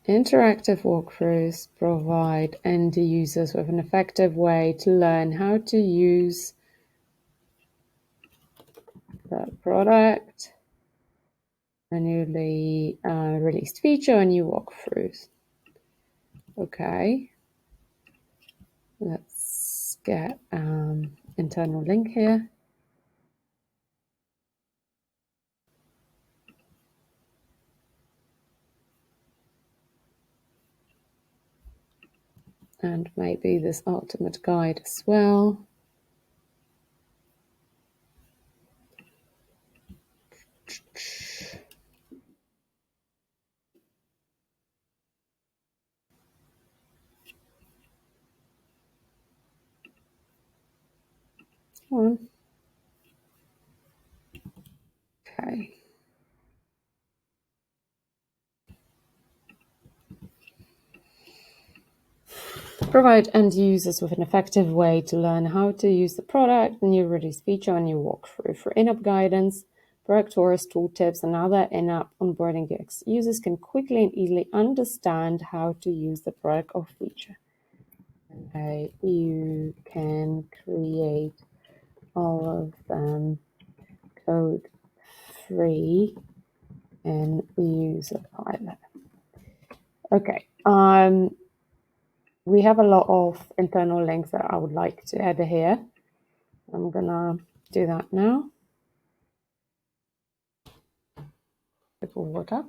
Interactive walkthroughs provide end users with an effective way to learn how to use the product, a newly released feature, and new walkthroughs. Okay, let's get internal link here. And maybe this ultimate guide as well. Come on. Okay. Provide end users with an effective way to learn how to use the product, the new release feature, and new walkthrough. For in-app guidance, product tours, tooltips, and other in-app onboarding gigs, users can quickly and easily understand how to use the product or feature. Okay, you can create all of them code free and user pilot. Okay. We have a lot of internal links that I would like to add here. I'm gonna do that now. Sip of water.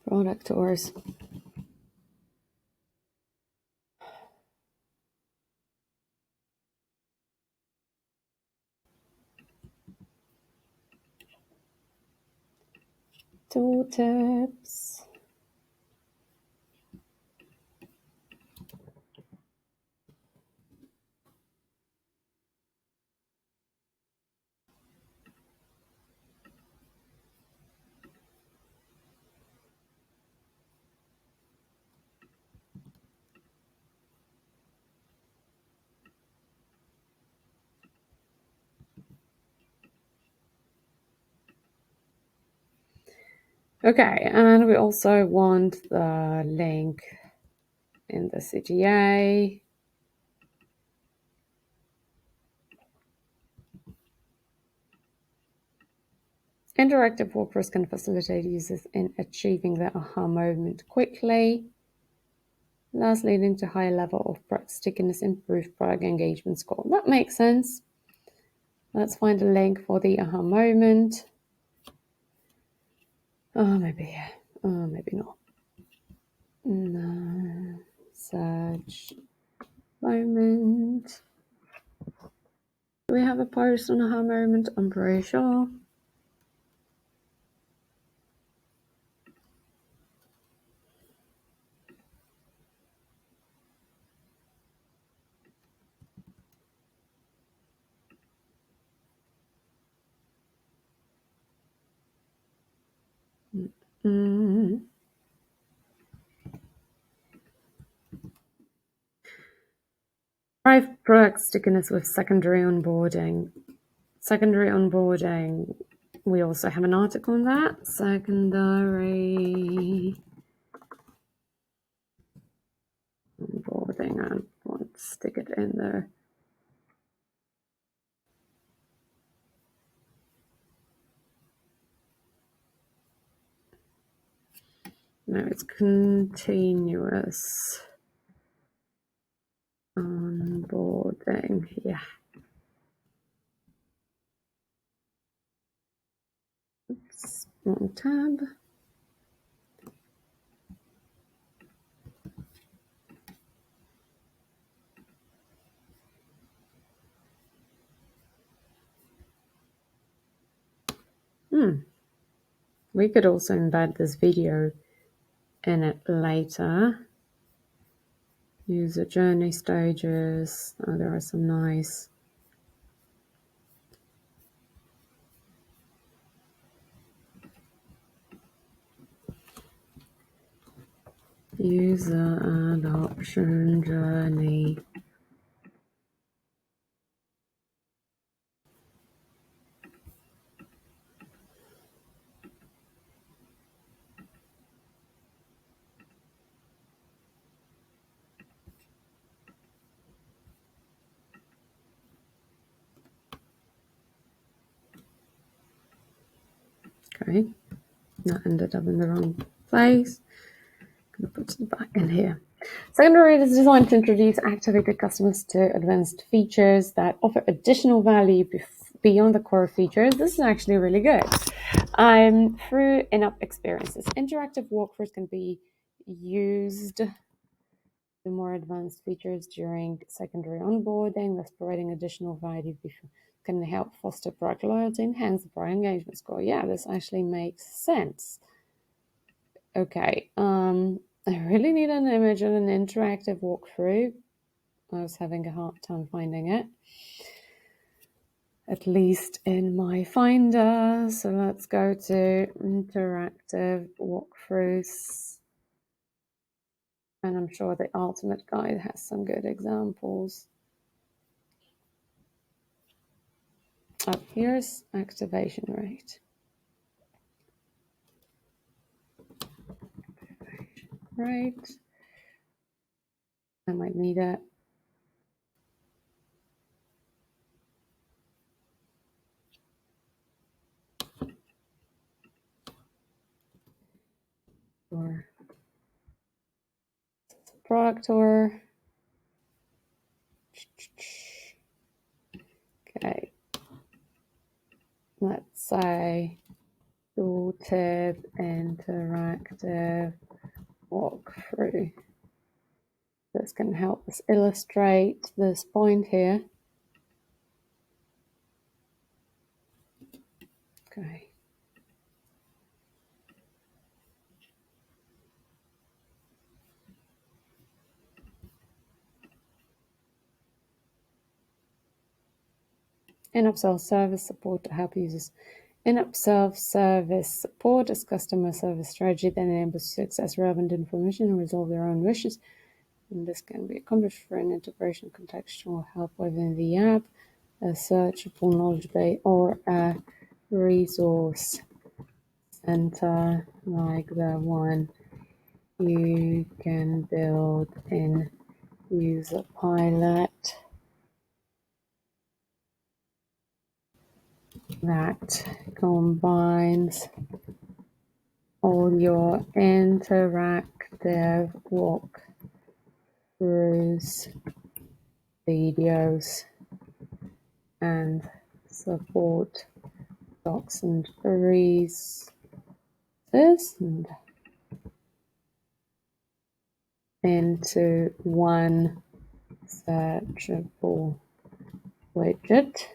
Product tours. Tooltips. Okay, and we also want the link in the CTA. Interactive walkthroughs can facilitate users in achieving the aha moment quickly, thus leading to higher level of product stickiness, improved product engagement score. That makes sense. Let's find a link for the aha moment. Maybe not. No. Search moment. Do we have a post on aha moment? I'm pretty sure. Drive product stickiness with secondary onboarding. Secondary onboarding, we also have an article on that. Secondary onboarding, I want to stick it in there. No, it's continuous onboarding. Yeah. Oops, wrong tab. We could also embed this video in it later. User journey stages. Oh, there are some nice. User adoption journey. Okay, that ended up in the wrong place. I'm going to put it back in here. Secondary is designed to introduce activated customers to advanced features that offer additional value beyond the core features. This is actually really good. Through in-app experiences, interactive walkthroughs can be used to more advanced features during secondary onboarding, thus providing additional value can help foster product loyalty, enhance the product engagement score. Yeah, this actually makes sense. Okay, I really need an image of an interactive walkthrough. I was having a hard time finding it, at least in my Finder. So let's go to interactive walkthroughs. And I'm sure the Ultimate Guide has some good examples. Oh, here's activation rate. Right. I might need it. Or product tour. Okay. Let's say tooltip interactive walkthrough. This can help us illustrate this point here. Okay. In-app self-service support to help users. In-app self-service support is customer service strategy that enables to access relevant information and resolve their own wishes. And this can be accomplished through an integration contextual help within the app, a searchable knowledge base, or a resource center like the one you can build in User Pilot that combines all your interactive walkthroughs, videos, and support docs and resources and into one searchable widget.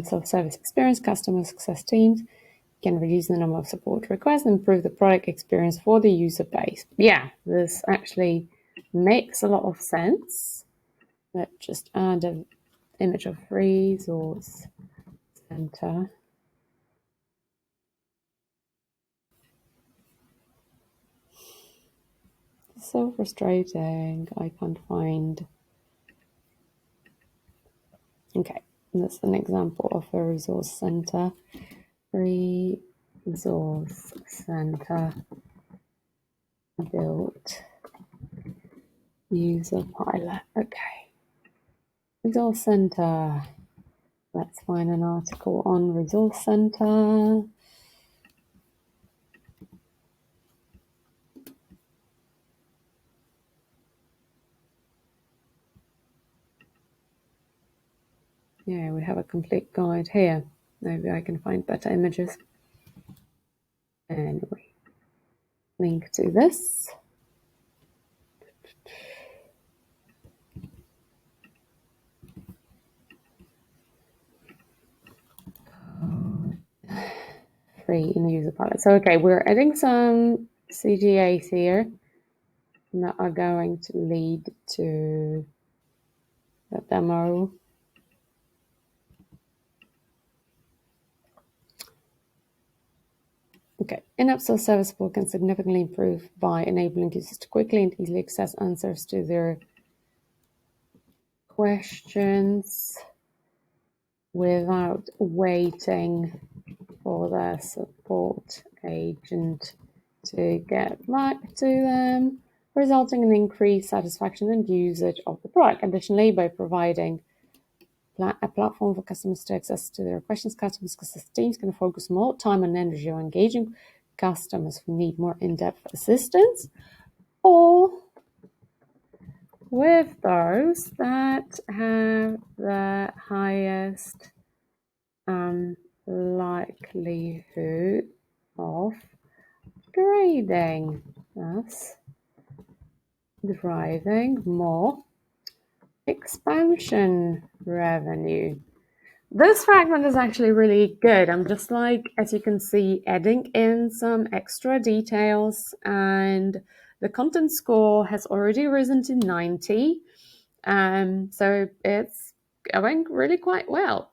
Self-service experience, customer success teams can reduce the number of support requests and improve the product experience for the user base. Yeah, this actually makes a lot of sense. Let's just add an image of resource center. So frustrating. I can't find. Okay, that's an example of a resource center. Resource center built user pilot. Okay. Resource center. Let's find an article on resource center. Yeah, we have a complete guide here. Maybe I can find better images. Anyway, link to this. Free in the user pilot. So, okay, we're adding some CTAs here that are going to lead to the demo. Okay, in-app self-service support can significantly improve by enabling users to quickly and easily access answers to their questions without waiting for their support agent to get back to them, resulting in increased satisfaction and usage of the product. Additionally, by providing a platform for customers to access to their questions, customers' success teams can focus more time and energy on engaging customers who need more in-depth assistance, or with those that have the highest likelihood of grading, thus driving more expansion revenue. This fragment is actually really good. I'm just like, as you can see, adding in some extra details, and the content score has already risen to 90. So it's going really quite well.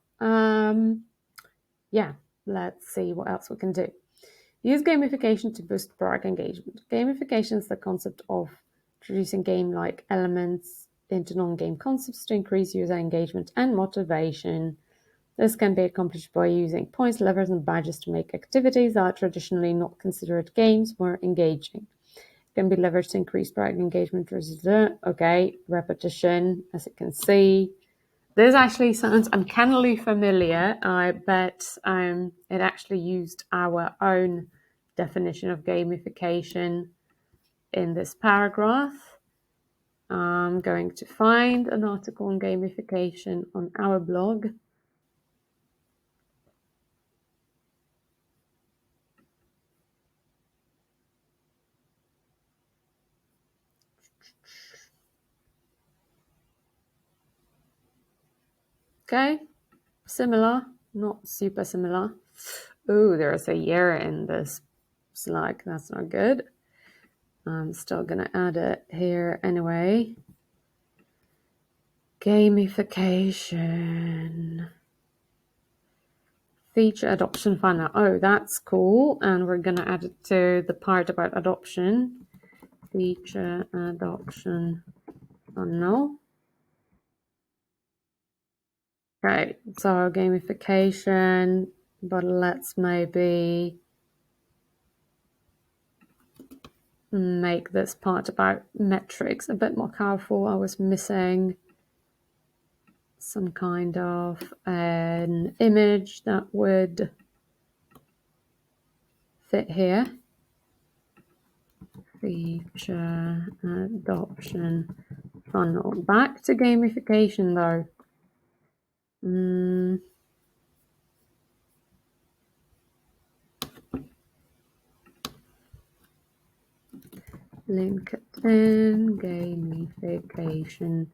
Yeah, let's see what else we can do. Use gamification to boost product engagement. Gamification is the concept of introducing game-like elements into non-game concepts to increase user engagement and motivation. This can be accomplished by using points, levers, and badges to make activities that are traditionally not considered games more engaging. It can be leveraged to increase product engagement. Okay, repetition, as you can see. This actually sounds uncannily familiar. I bet it actually used our own definition of gamification in this paragraph. I'm going to find an article on gamification on our blog. Okay, similar, not super similar. Oh, there's a year in this slide. That's not good. I'm still going to add it here anyway. Gamification. Feature adoption funnel. Oh, that's cool. And we're going to add it to the part about adoption. Feature adoption funnel. Okay, so gamification but let's maybe make this part about metrics a bit more colorful. I was missing some kind of an image that would fit here. Feature adoption funnel. Back to gamification though. LinkedIn gamification.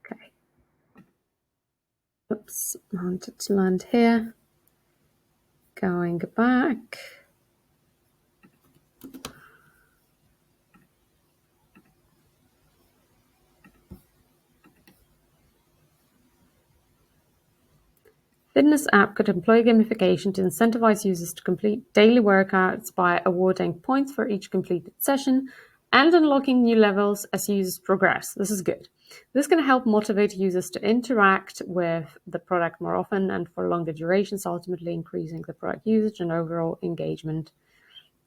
Okay. Oops, I wanted to land here. Going back. Fitness app could employ gamification to incentivize users to complete daily workouts by awarding points for each completed session and unlocking new levels as users progress. This is good. This can help motivate users to interact with the product more often and for longer durations, ultimately increasing the product usage and overall engagement.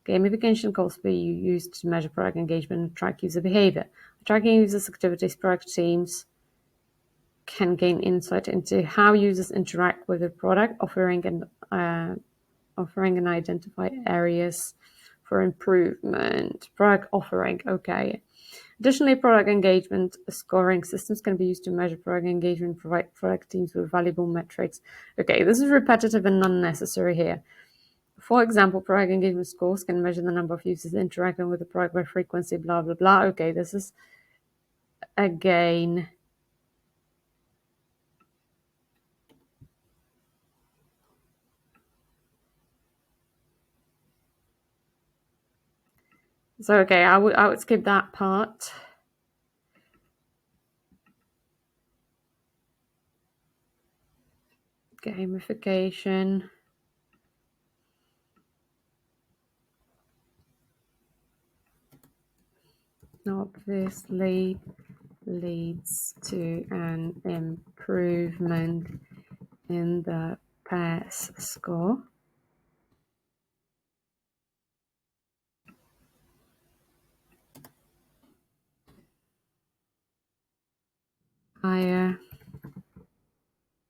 Gamification can also be used to measure product engagement and track user behavior. Tracking users' activities, product teams can gain insight into how users interact with the product, offering and identify areas for improvement. Product offering, okay. Additionally, product engagement scoring systems can be used to measure product engagement and provide product teams with valuable metrics. Okay, this is repetitive and unnecessary here. For example, product engagement scores can measure the number of users interacting with the product by frequency, blah, blah, blah. Okay, this is, again, so okay, I would skip that part. Gamification. Obviously leads to an improvement in the pass score. Higher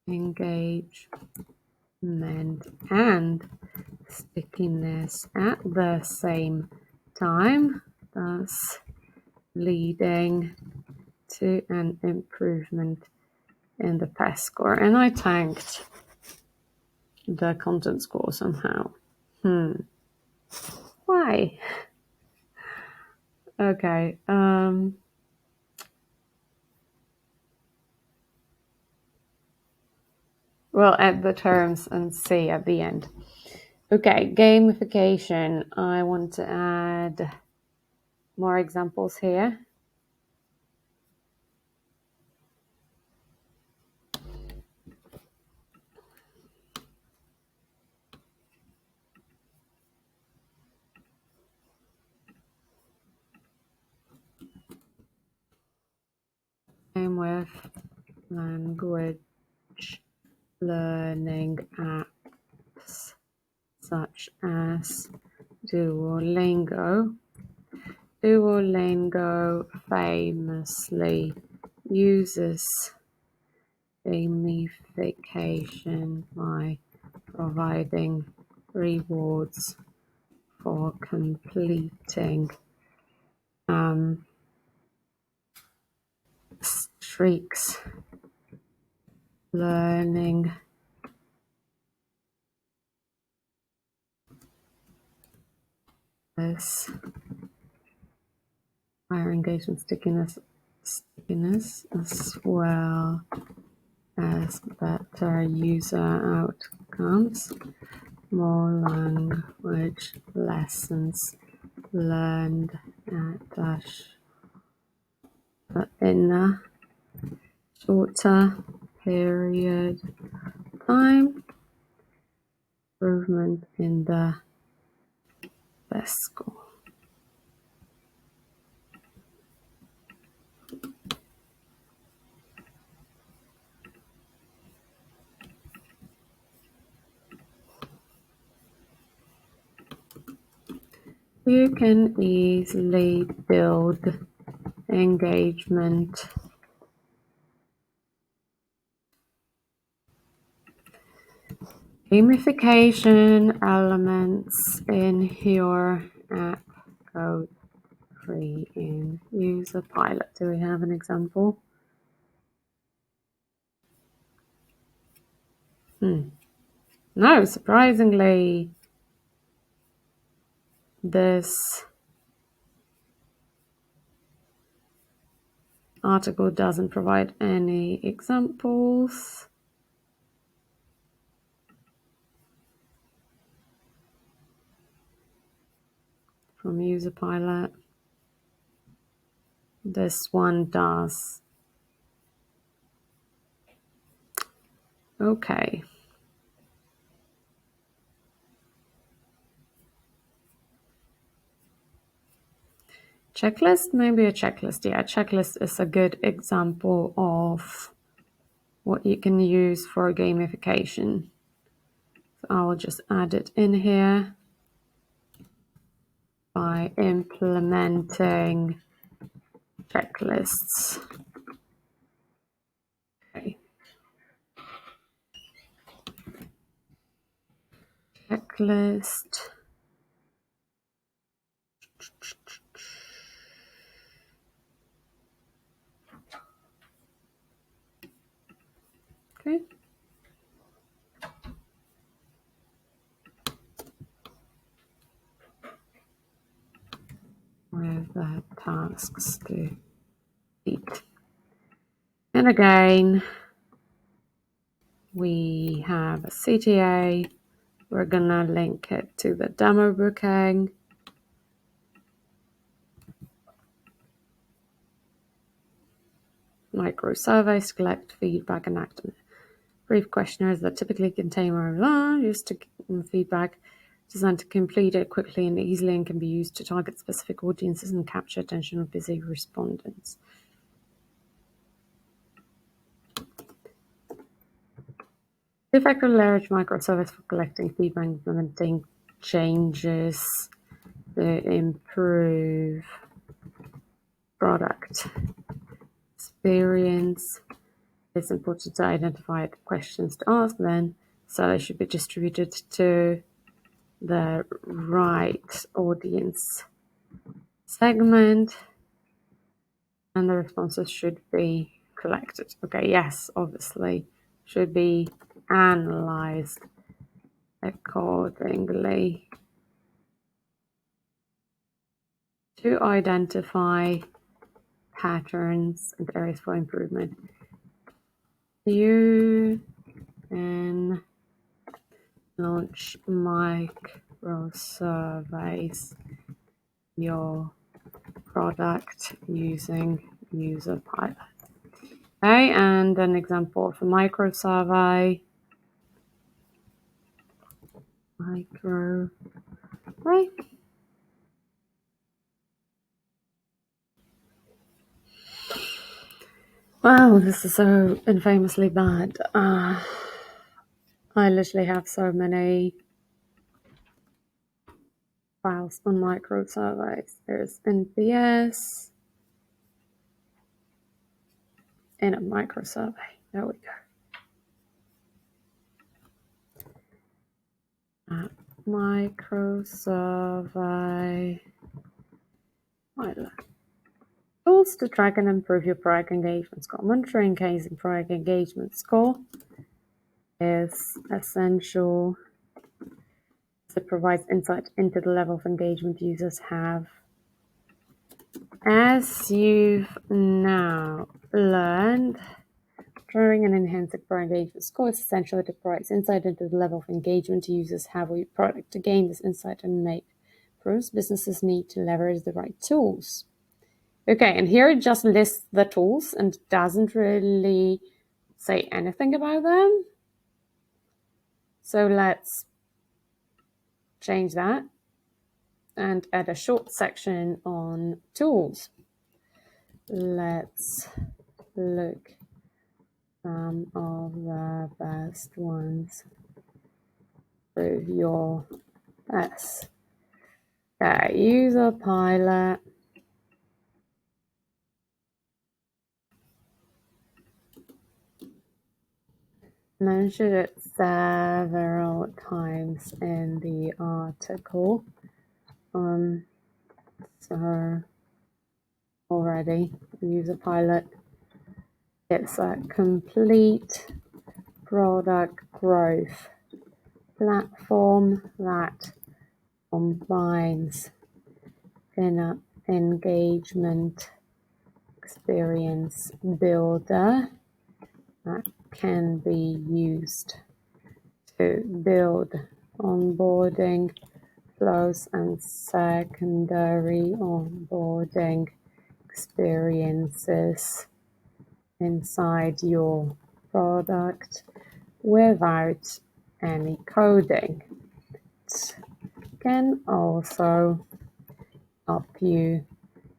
engagement and stickiness at the same time, thus leading to an improvement in the pass score. And I tanked the content score somehow. Why? Okay. We'll add the terms and see at the end. Okay, gamification. I want to add more examples here. Same with language learning apps such as Duolingo. Duolingo famously uses gamification by providing rewards for completing streaks, learning this higher engagement stickiness as well as better user outcomes, more language lessons learned in a shorter period of time, improvement in the best score. You can easily build engagement gamification elements in your app code free in user pilot. Do we have an example? No, surprisingly, this article doesn't provide any examples. From user pilot. This one does. Okay. Checklist, maybe a checklist. Yeah, checklist is a good example of what you can use for gamification. So I will just add it in here by implementing checklists. Okay. Checklist. Okay. With the tasks to eat. And again, we have a CTA. We're gonna link it to the demo booking. Micro surveys to collect feedback and act on it. Brief questionnaires that typically contain more used to feedback, designed to complete it quickly and easily, and can be used to target specific audiences and capture attention of busy respondents. Two-factor leverage microservice for collecting feedback and implementing changes to improve product experience. It's important to identify the questions to ask then, so they should be distributed to the right audience segment, and the responses should be collected. Okay, yes, obviously, should be analyzed accordingly to identify patterns and areas for improvement. You can launch micro surveys your product using user pilot. Okay, and an example of a micro survey. Micro. Okay. Wow, this is so infamously bad. I literally have so many files on micro surveys. There's NPS in a micro survey. There we go. Micro survey. Pilot. Tools to track and improve your product engagement score. Monitoring casing product engagement score is essential. It provides insight into the level of engagement users have. As you've now learned, monitoring and enhancing product engagement score is essential. It provides insight into the level of engagement users have with your product. To gain this insight and make progress, businesses need to leverage the right tools. Okay, and here it just lists the tools and doesn't really say anything about them. So let's change that and add a short section on tools. Let's look some of the best ones. Prove your best. Okay, user pilot. Mentioned it several times in the article. So already user pilot. It's a complete product growth platform that combines an engagement experience builder that can be used to build onboarding flows and secondary onboarding experiences inside your product without any coding. It can also help you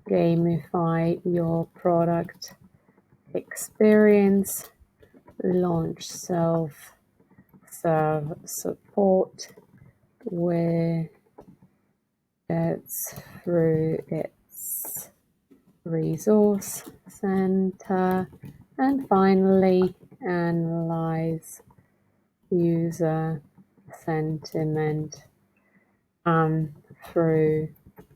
gamify your product experience, launch self-serve support where it's through its resource center, and finally analyze user sentiment through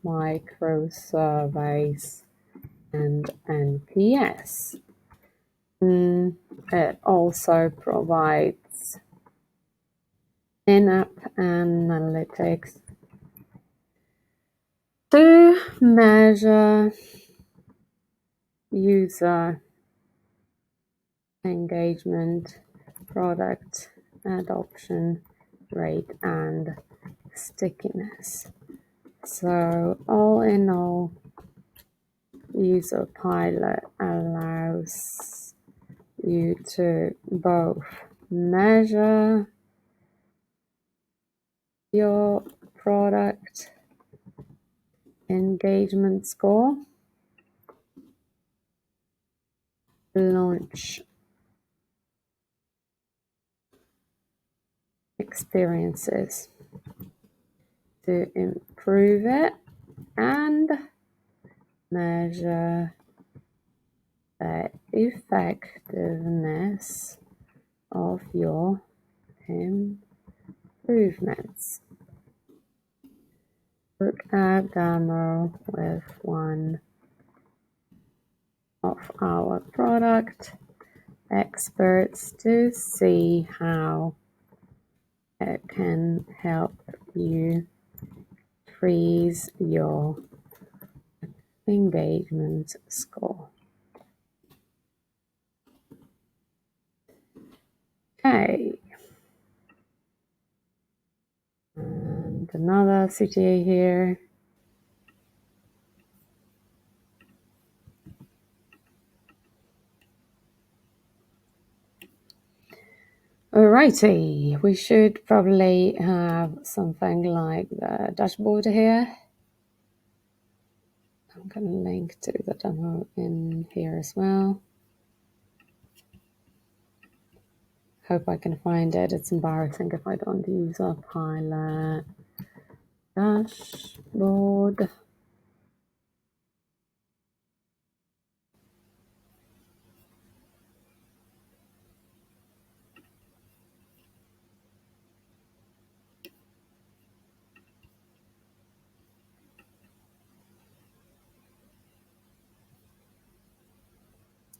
micro surveys and NPS. It also provides in-app analytics to measure user engagement, product adoption rate, and stickiness. So all in all, user pilot allows you to both measure your product engagement score, launch experiences to improve it, and measure the effectiveness of your improvements. Look at demo with one of our product experts to see how it can help you increase your engagement score. Okay. And another CTA here. Alrighty, we should probably have something like the dashboard here. I'm going to link to the demo in here as well. Hope I can find it. It's embarrassing if I don't use a pilot dashboard.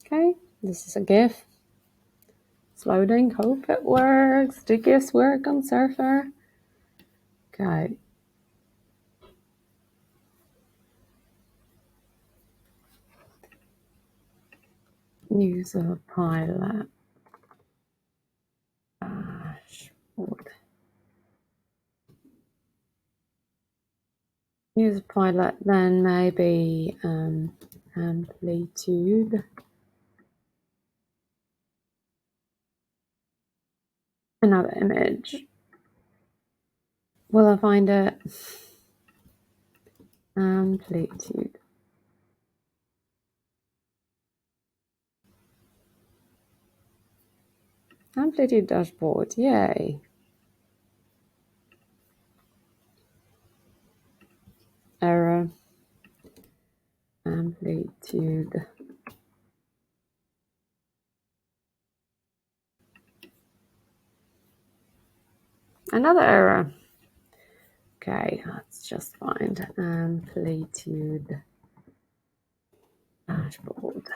Okay, this is a GIF. It's loading. Hope it works. Do GIFs work on Surfer? Okay. User pilot dashboard. User pilot, then maybe amplitude. Another image. Will I find it? Amplitude. Amplitude dashboard, yay. amplitude. Another error. Okay, let's just find amplitude dashboard.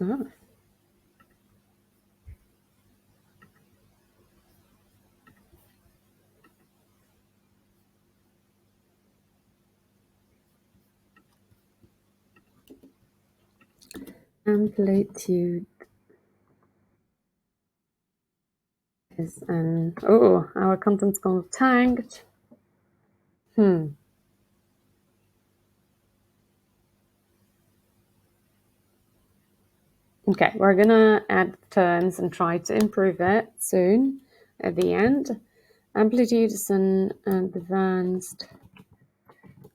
Oh. Amplitude is an, oh, our content's gone tagged. Okay, we're gonna add terms and try to improve it soon at the end. Amplitude is an advanced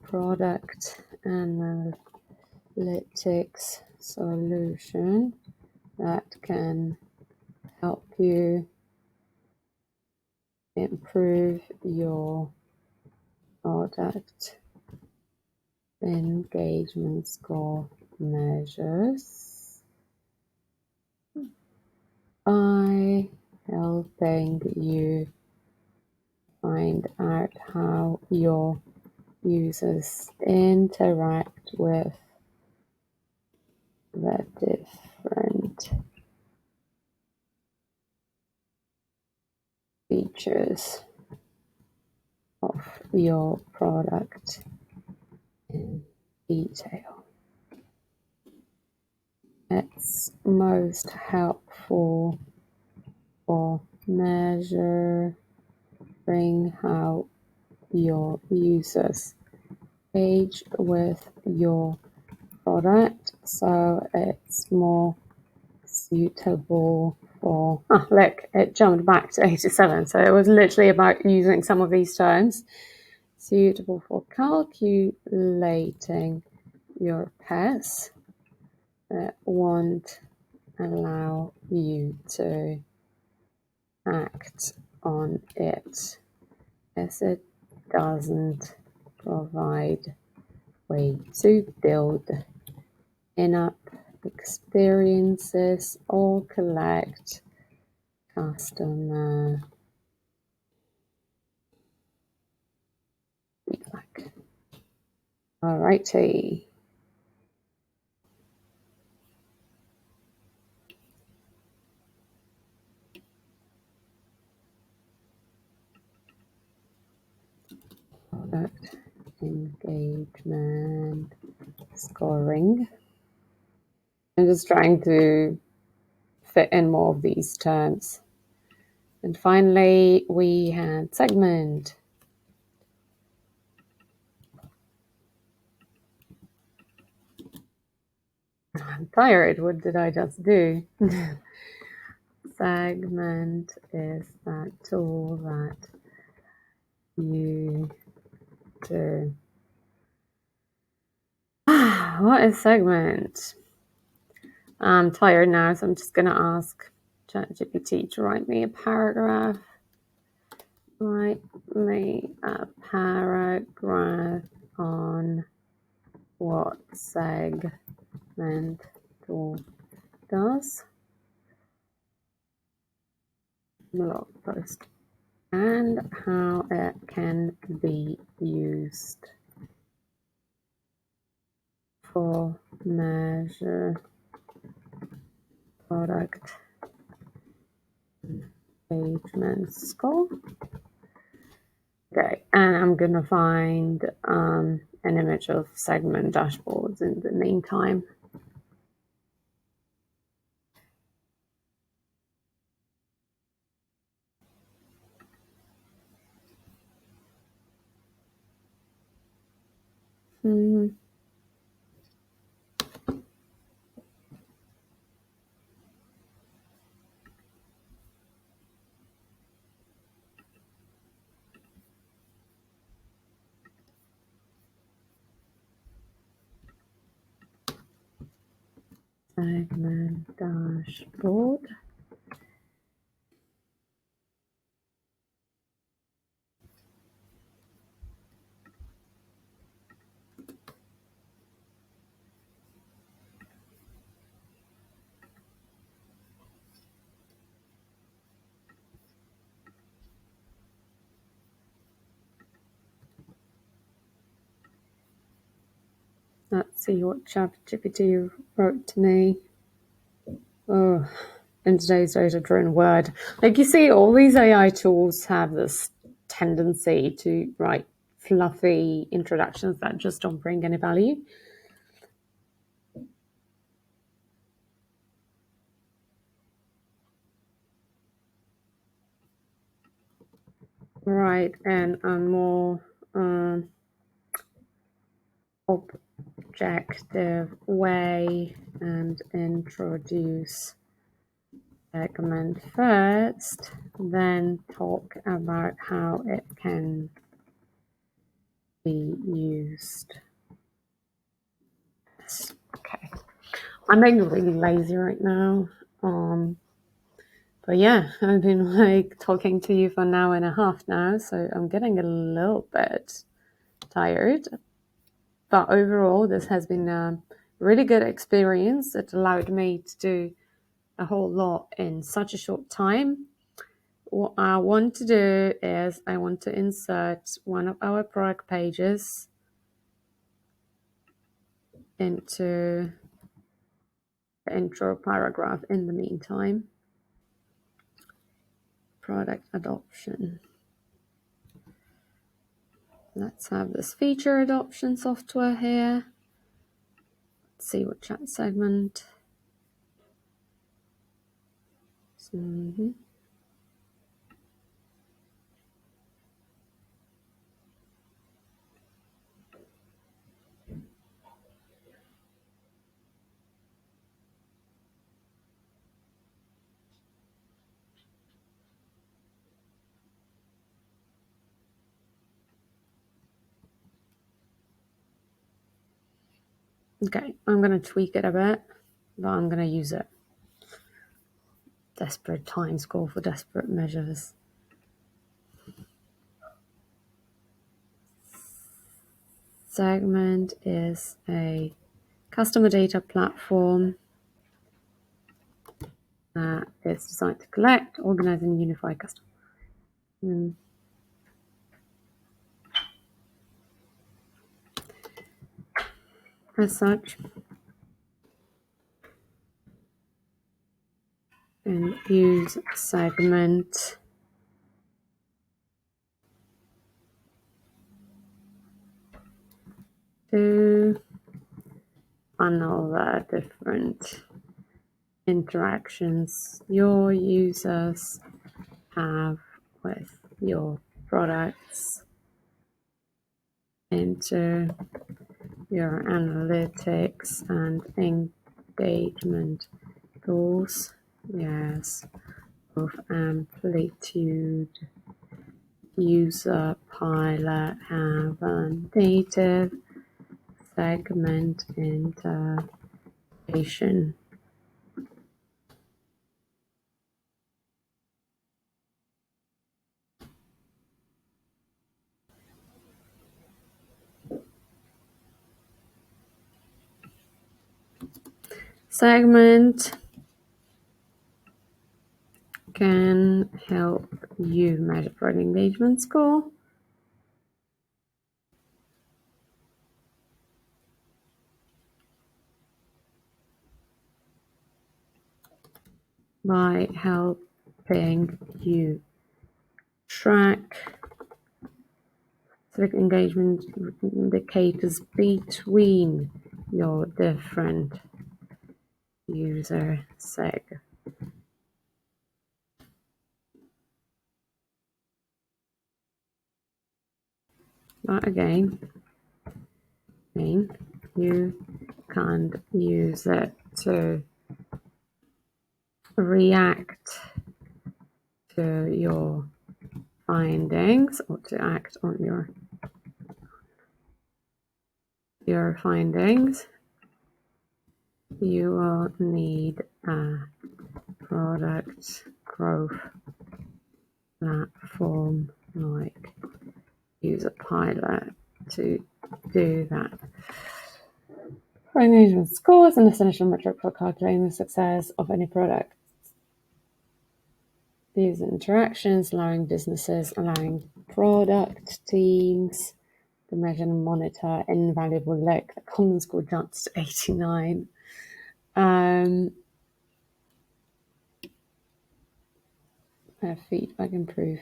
product analytics solution that can help you improve your product engagement score measures by helping you find out how your users interact with the different features of your product in detail. It's most helpful for measuring how your users engage with your product, so it's more suitable for, look, it jumped back to 87, so it was literally about using some of these terms. Suitable for calculating your PES. It won't allow you to act on it, as it doesn't provide way to build in-app experiences or collect customer feedback. Alrighty. Product engagement scoring. I'm just trying to fit in more of these terms. And finally, we had segment. I'm tired. What did I just do? Segment is that tool that you do. What is segment? I'm tired now, so I'm just going to ask ChatGPT to write me a paragraph. Write me a paragraph on what segment tool does. Blog post. And how it can be used for measure product engagement score. Okay, and I'm gonna find an image of segment dashboards in the meantime. segment dashboard. Let's see what ChatGPT wrote to me. Oh, in today's data-driven world. Like, you see, all these AI tools have this tendency to write fluffy introductions that just don't bring any value. Right, and a more objective way and introduce segment first, then talk about how it can be used. Okay, I'm being really lazy right now. But yeah, I've been like talking to you for an hour and a half now, so I'm getting a little bit tired. But overall, this has been a really good experience. It allowed me to do a whole lot in such a short time. What I want to do is I want to insert one of our product pages into the intro paragraph in the meantime. Product adoption. Let's have this feature adoption software here. Let's see what chat segment. Okay, I'm going to tweak it a bit, but I'm going to use it. Desperate times call for desperate measures. Segment is a customer data platform that is designed to collect, organize, and unify customer. As such, and use segment to funnel the different interactions your users have with your products into your analytics and engagement tools. Yes, of amplitude, user pilot, have a native segment integration. Segment can help you measure product engagement score by helping you track specific engagement indicators between your different user segments. But again, you can't use it to react to your findings or to act on your findings. You will need a product growth platform like UserPilot to do that. For engagement scores, an essential metric for calculating the success of any product. User interactions, allowing businesses, allowing product teams to measure and monitor invaluable look. The common score jumps to 89. Feedback improve.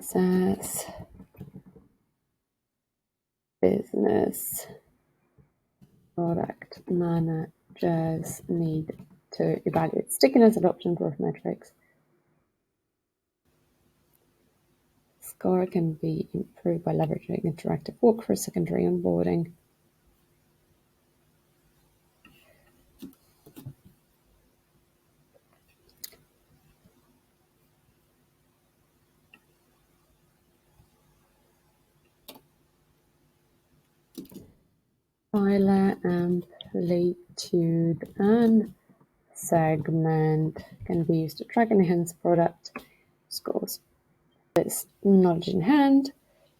Says business product managers need to evaluate stickiness, adoption, growth metrics. Score can be improved by leveraging interactive walkthrough, secondary onboarding. Pilot, amplitude, and segment can be used to track and enhance product scores. With knowledge in hand,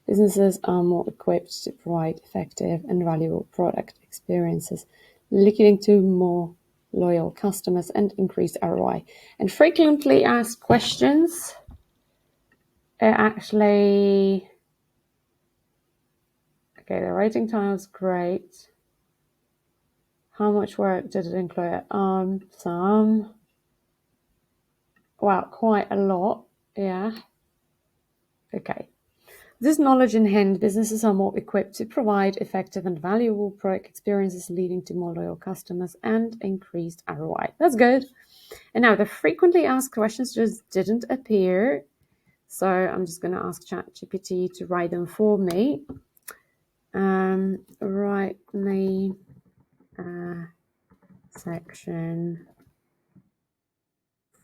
businesses are more equipped to provide effective and valuable product experiences, leading to more loyal customers and increased ROI. And frequently asked questions actually... Okay, the writing time was great. How much work did it include? Some. Wow, quite a lot. Yeah. Okay. This knowledge in hand, businesses are more equipped to provide effective and valuable product experiences, leading to more loyal customers and increased ROI. That's good. And now the frequently asked questions just didn't appear. So I'm just going to ask ChatGPT to write them for me. Write me a section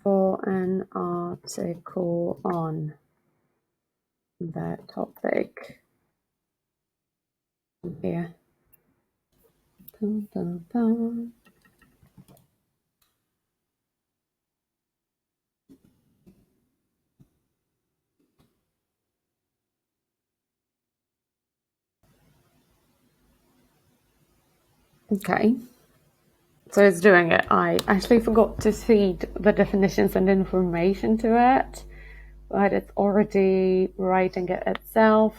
for an article on the topic here. Dun, dun, dun. Okay, so it's doing it. I actually forgot to feed the definitions and information to it, but it's already writing it itself.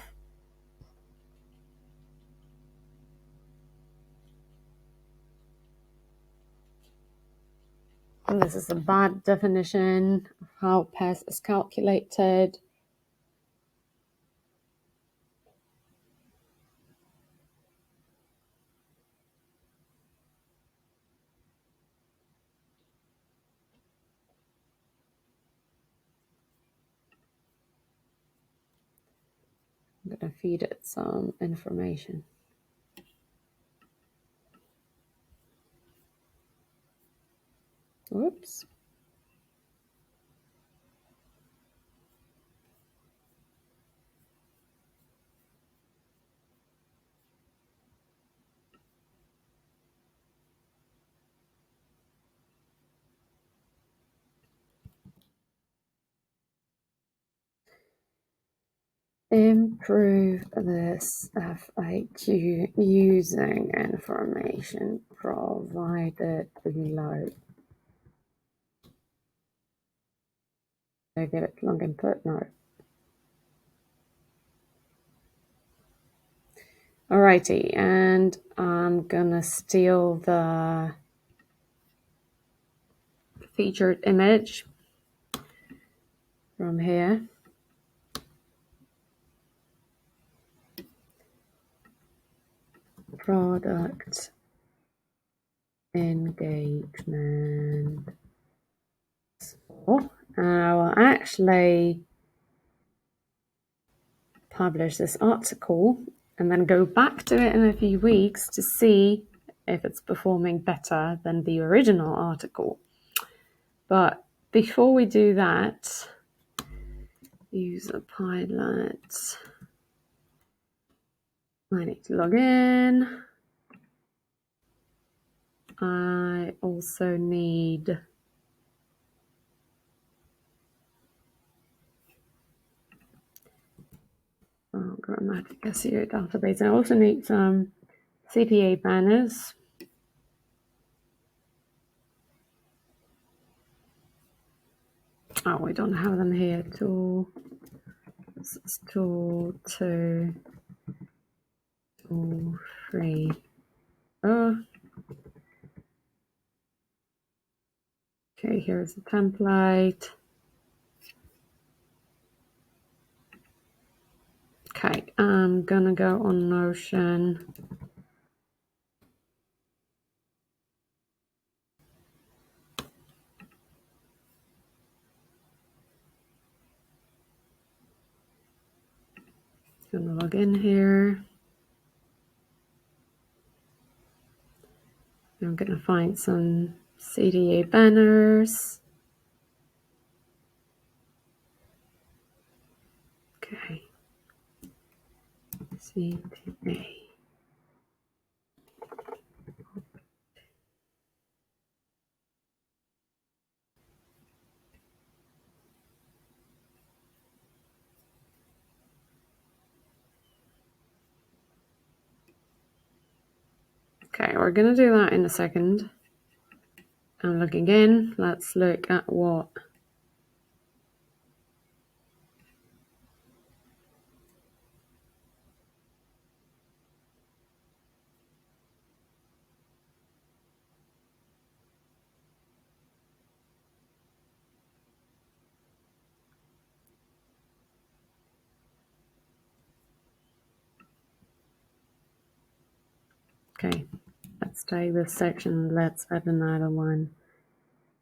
And this is a bad definition of how PES is calculated. I'm going to feed it some information. Whoops. Improve this FAQ using information provided below. I give it long input? No. Alrighty, and I'm gonna steal the featured image from here. Product engagement. I will actually publish this article and then go back to it in a few weeks to see if it's performing better than the original article. But before we do that, UserPilot. I need to log in. I also need grammatic SEO database. I also need some CPA banners. Oh, we don't have them here. Tool 2, 3. Oh. Okay, here's the template. Okay, I'm gonna go on Notion. Gonna log in here. I'm gonna find some CDA banners. Okay, CDA. Okay, we're gonna do that in a second. I'm logging in. Let's look at what okay, let's take this section. Let's add another one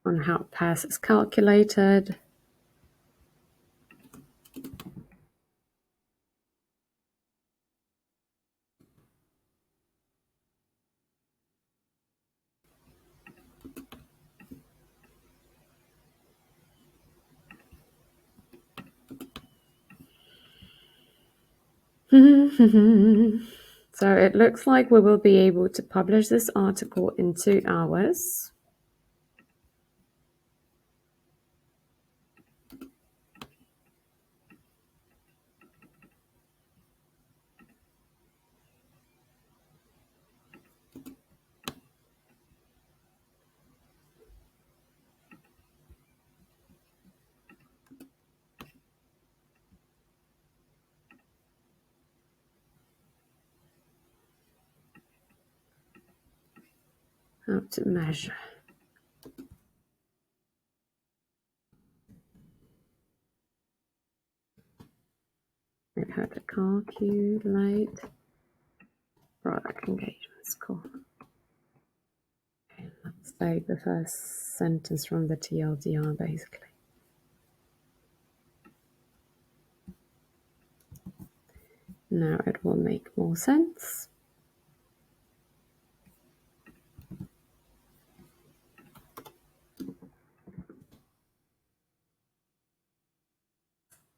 on how pass is calculated. So it looks like we will be able to publish this article in 2 hours. How to measure. We have to calculate product engagement score. Okay, let's take the first sentence from the TLDR basically. Now it will make more sense.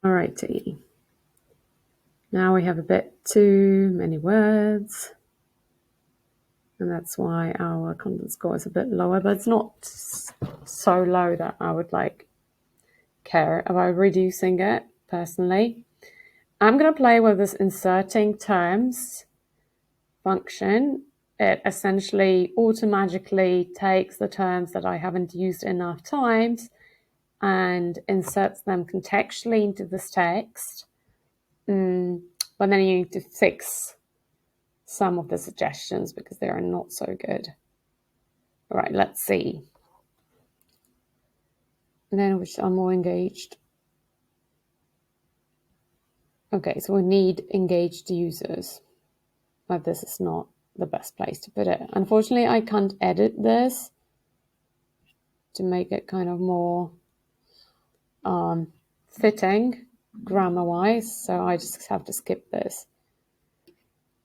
Alrighty. Now we have a bit too many words. And that's why our content score is a bit lower, but it's not so low that I would care about reducing it personally. I'm going to play with this inserting terms function. It essentially automatically takes the terms that I haven't used enough times and inserts them contextually into this text. But then you need to fix some of the suggestions because they are not so good. All right, let's see. And then which are more engaged. Okay, so we need engaged users, but this is not the best place to put it. Unfortunately, I can't edit this to make it kind of more fitting grammar-wise, so I just have to skip this.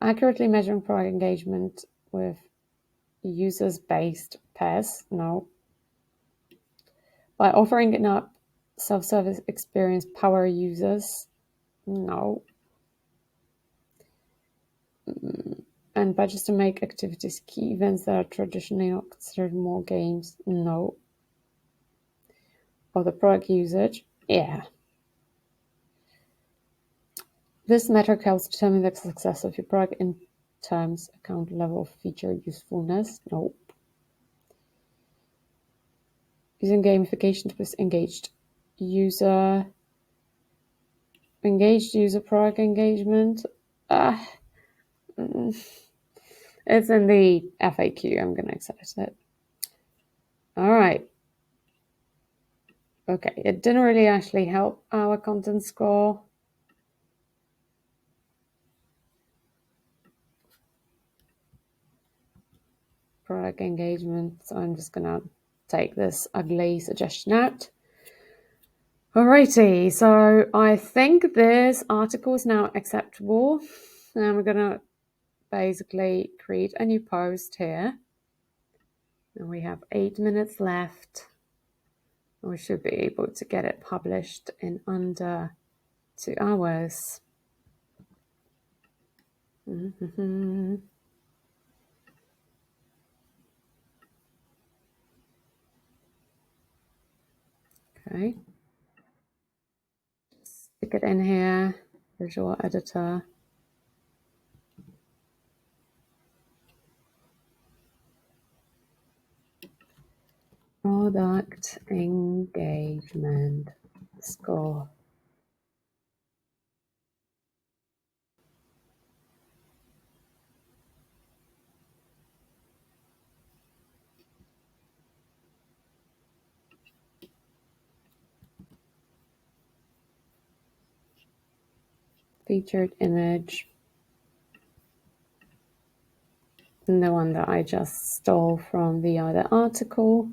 Accurately measuring product engagement with users-based pairs, no. By offering enough self-service experience power users, no. And badges to make activities key events that are traditionally not considered more games. No. Or the product usage. Yeah. This metric helps determine the success of your product in terms account level of feature usefulness. Nope. Using gamification to boost engaged user product engagement. It's in the FAQ. I'm going to accept it. All right. Okay, it didn't really actually help our content score. Product engagement. So I'm just going to take this ugly suggestion out. Alrighty, so I think this article is now acceptable. And we're going to basically create a new post here. And we have 8 minutes left. We should be able to get it published in under 2 hours. Okay. Stick it in here, visual editor. Product engagement score. Featured image. And the one that I just stole from the other article.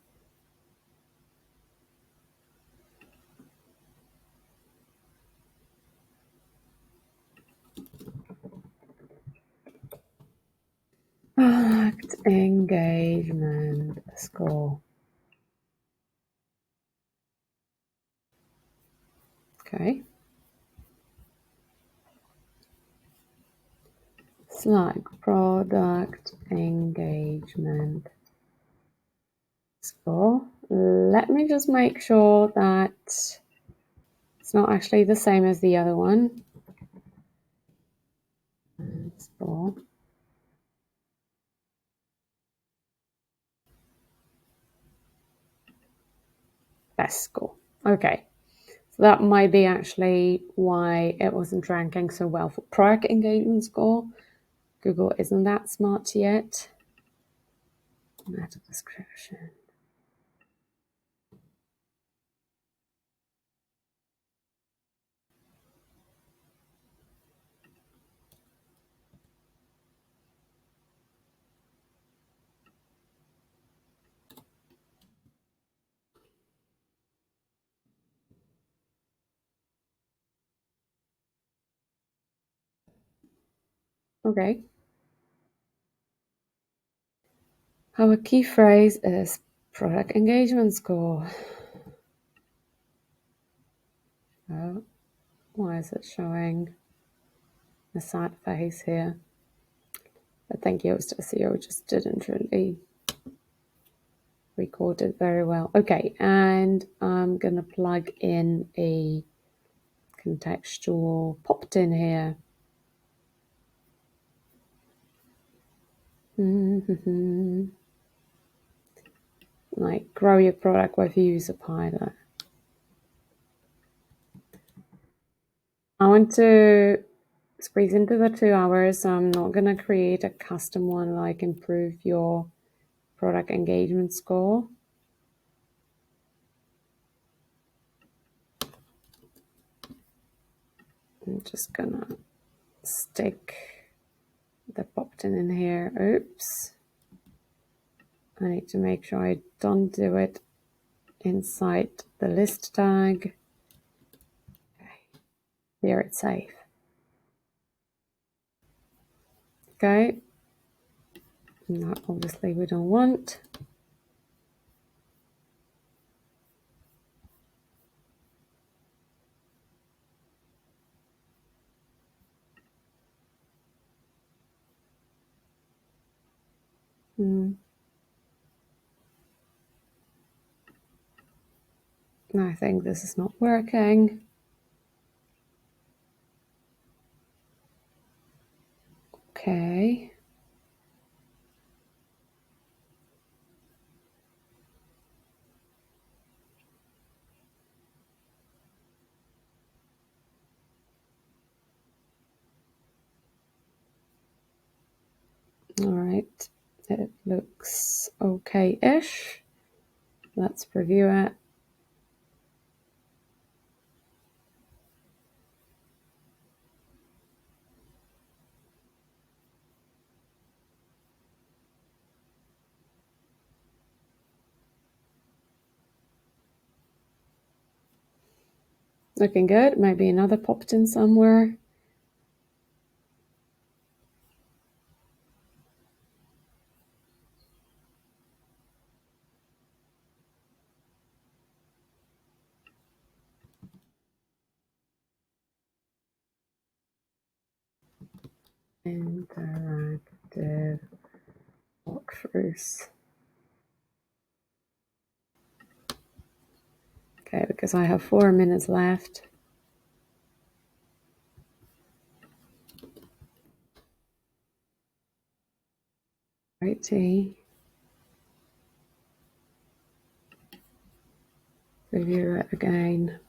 Product engagement score. Okay. Slide product engagement score. Let me just make sure that it's not actually the same as the other one. Score. Best score. Okay. So that might be actually why it wasn't ranking so well for product engagement score. Google isn't that smart yet. Meta description. Okay. Our key phrase is product engagement score. Oh, why is it showing a sad face here? I think Yoast SEO just didn't really record it very well. Okay, and I'm going to plug in a contextual opt-in here. Like grow your product with user pilot. I want to squeeze into the 2 hours, so I'm not going to create a custom one like improve your product engagement score. I'm just going to stick the opt-in in here. Oops. I need to make sure I don't do it inside the list tag. Okay. Here it's safe. Okay. That obviously we don't want. I think this is not working. Okay. All right. It looks okay-ish. Let's preview it. Looking good. Maybe another popped in somewhere. Interactive walkthroughs. Okay, because I have 4 minutes left. Righty. Review it again.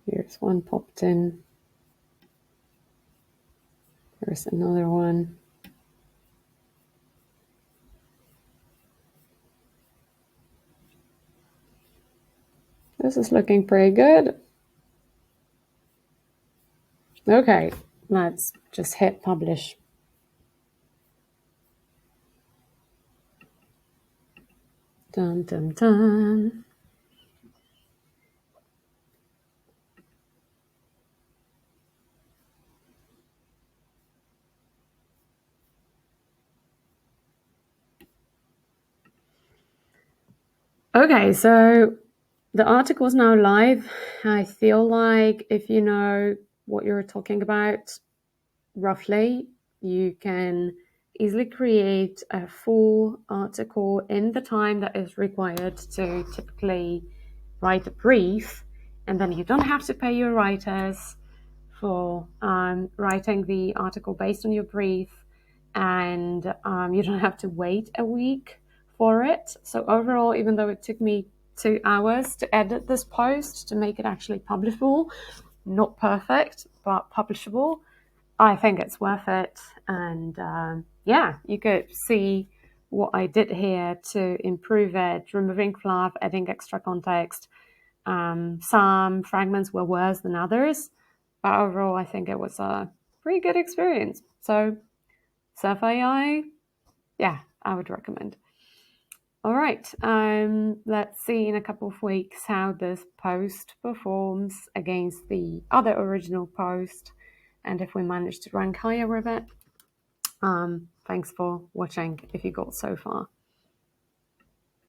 Here's one popped in. There's another one. This is looking pretty good. Okay, let's just hit publish. Dun, dun, dun. Okay, so the article is now live. I feel like if you know what you're talking about roughly, you can easily create a full article in the time that is required to typically write a brief, and then you don't have to pay your writers for writing the article based on your brief, and you don't have to wait a week for it. So overall, even though it took me 2 hours to edit this post to make it actually publishable, not perfect, but publishable, I think it's worth it. And yeah, you could see what I did here to improve it, removing fluff, adding extra context. Some fragments were worse than others, but overall, I think it was a pretty good experience. So, SurferAI, yeah, I would recommend. All right, let's see in a couple of weeks how this post performs against the other original post, and if we manage to rank higher with it. Thanks for watching if you got so far.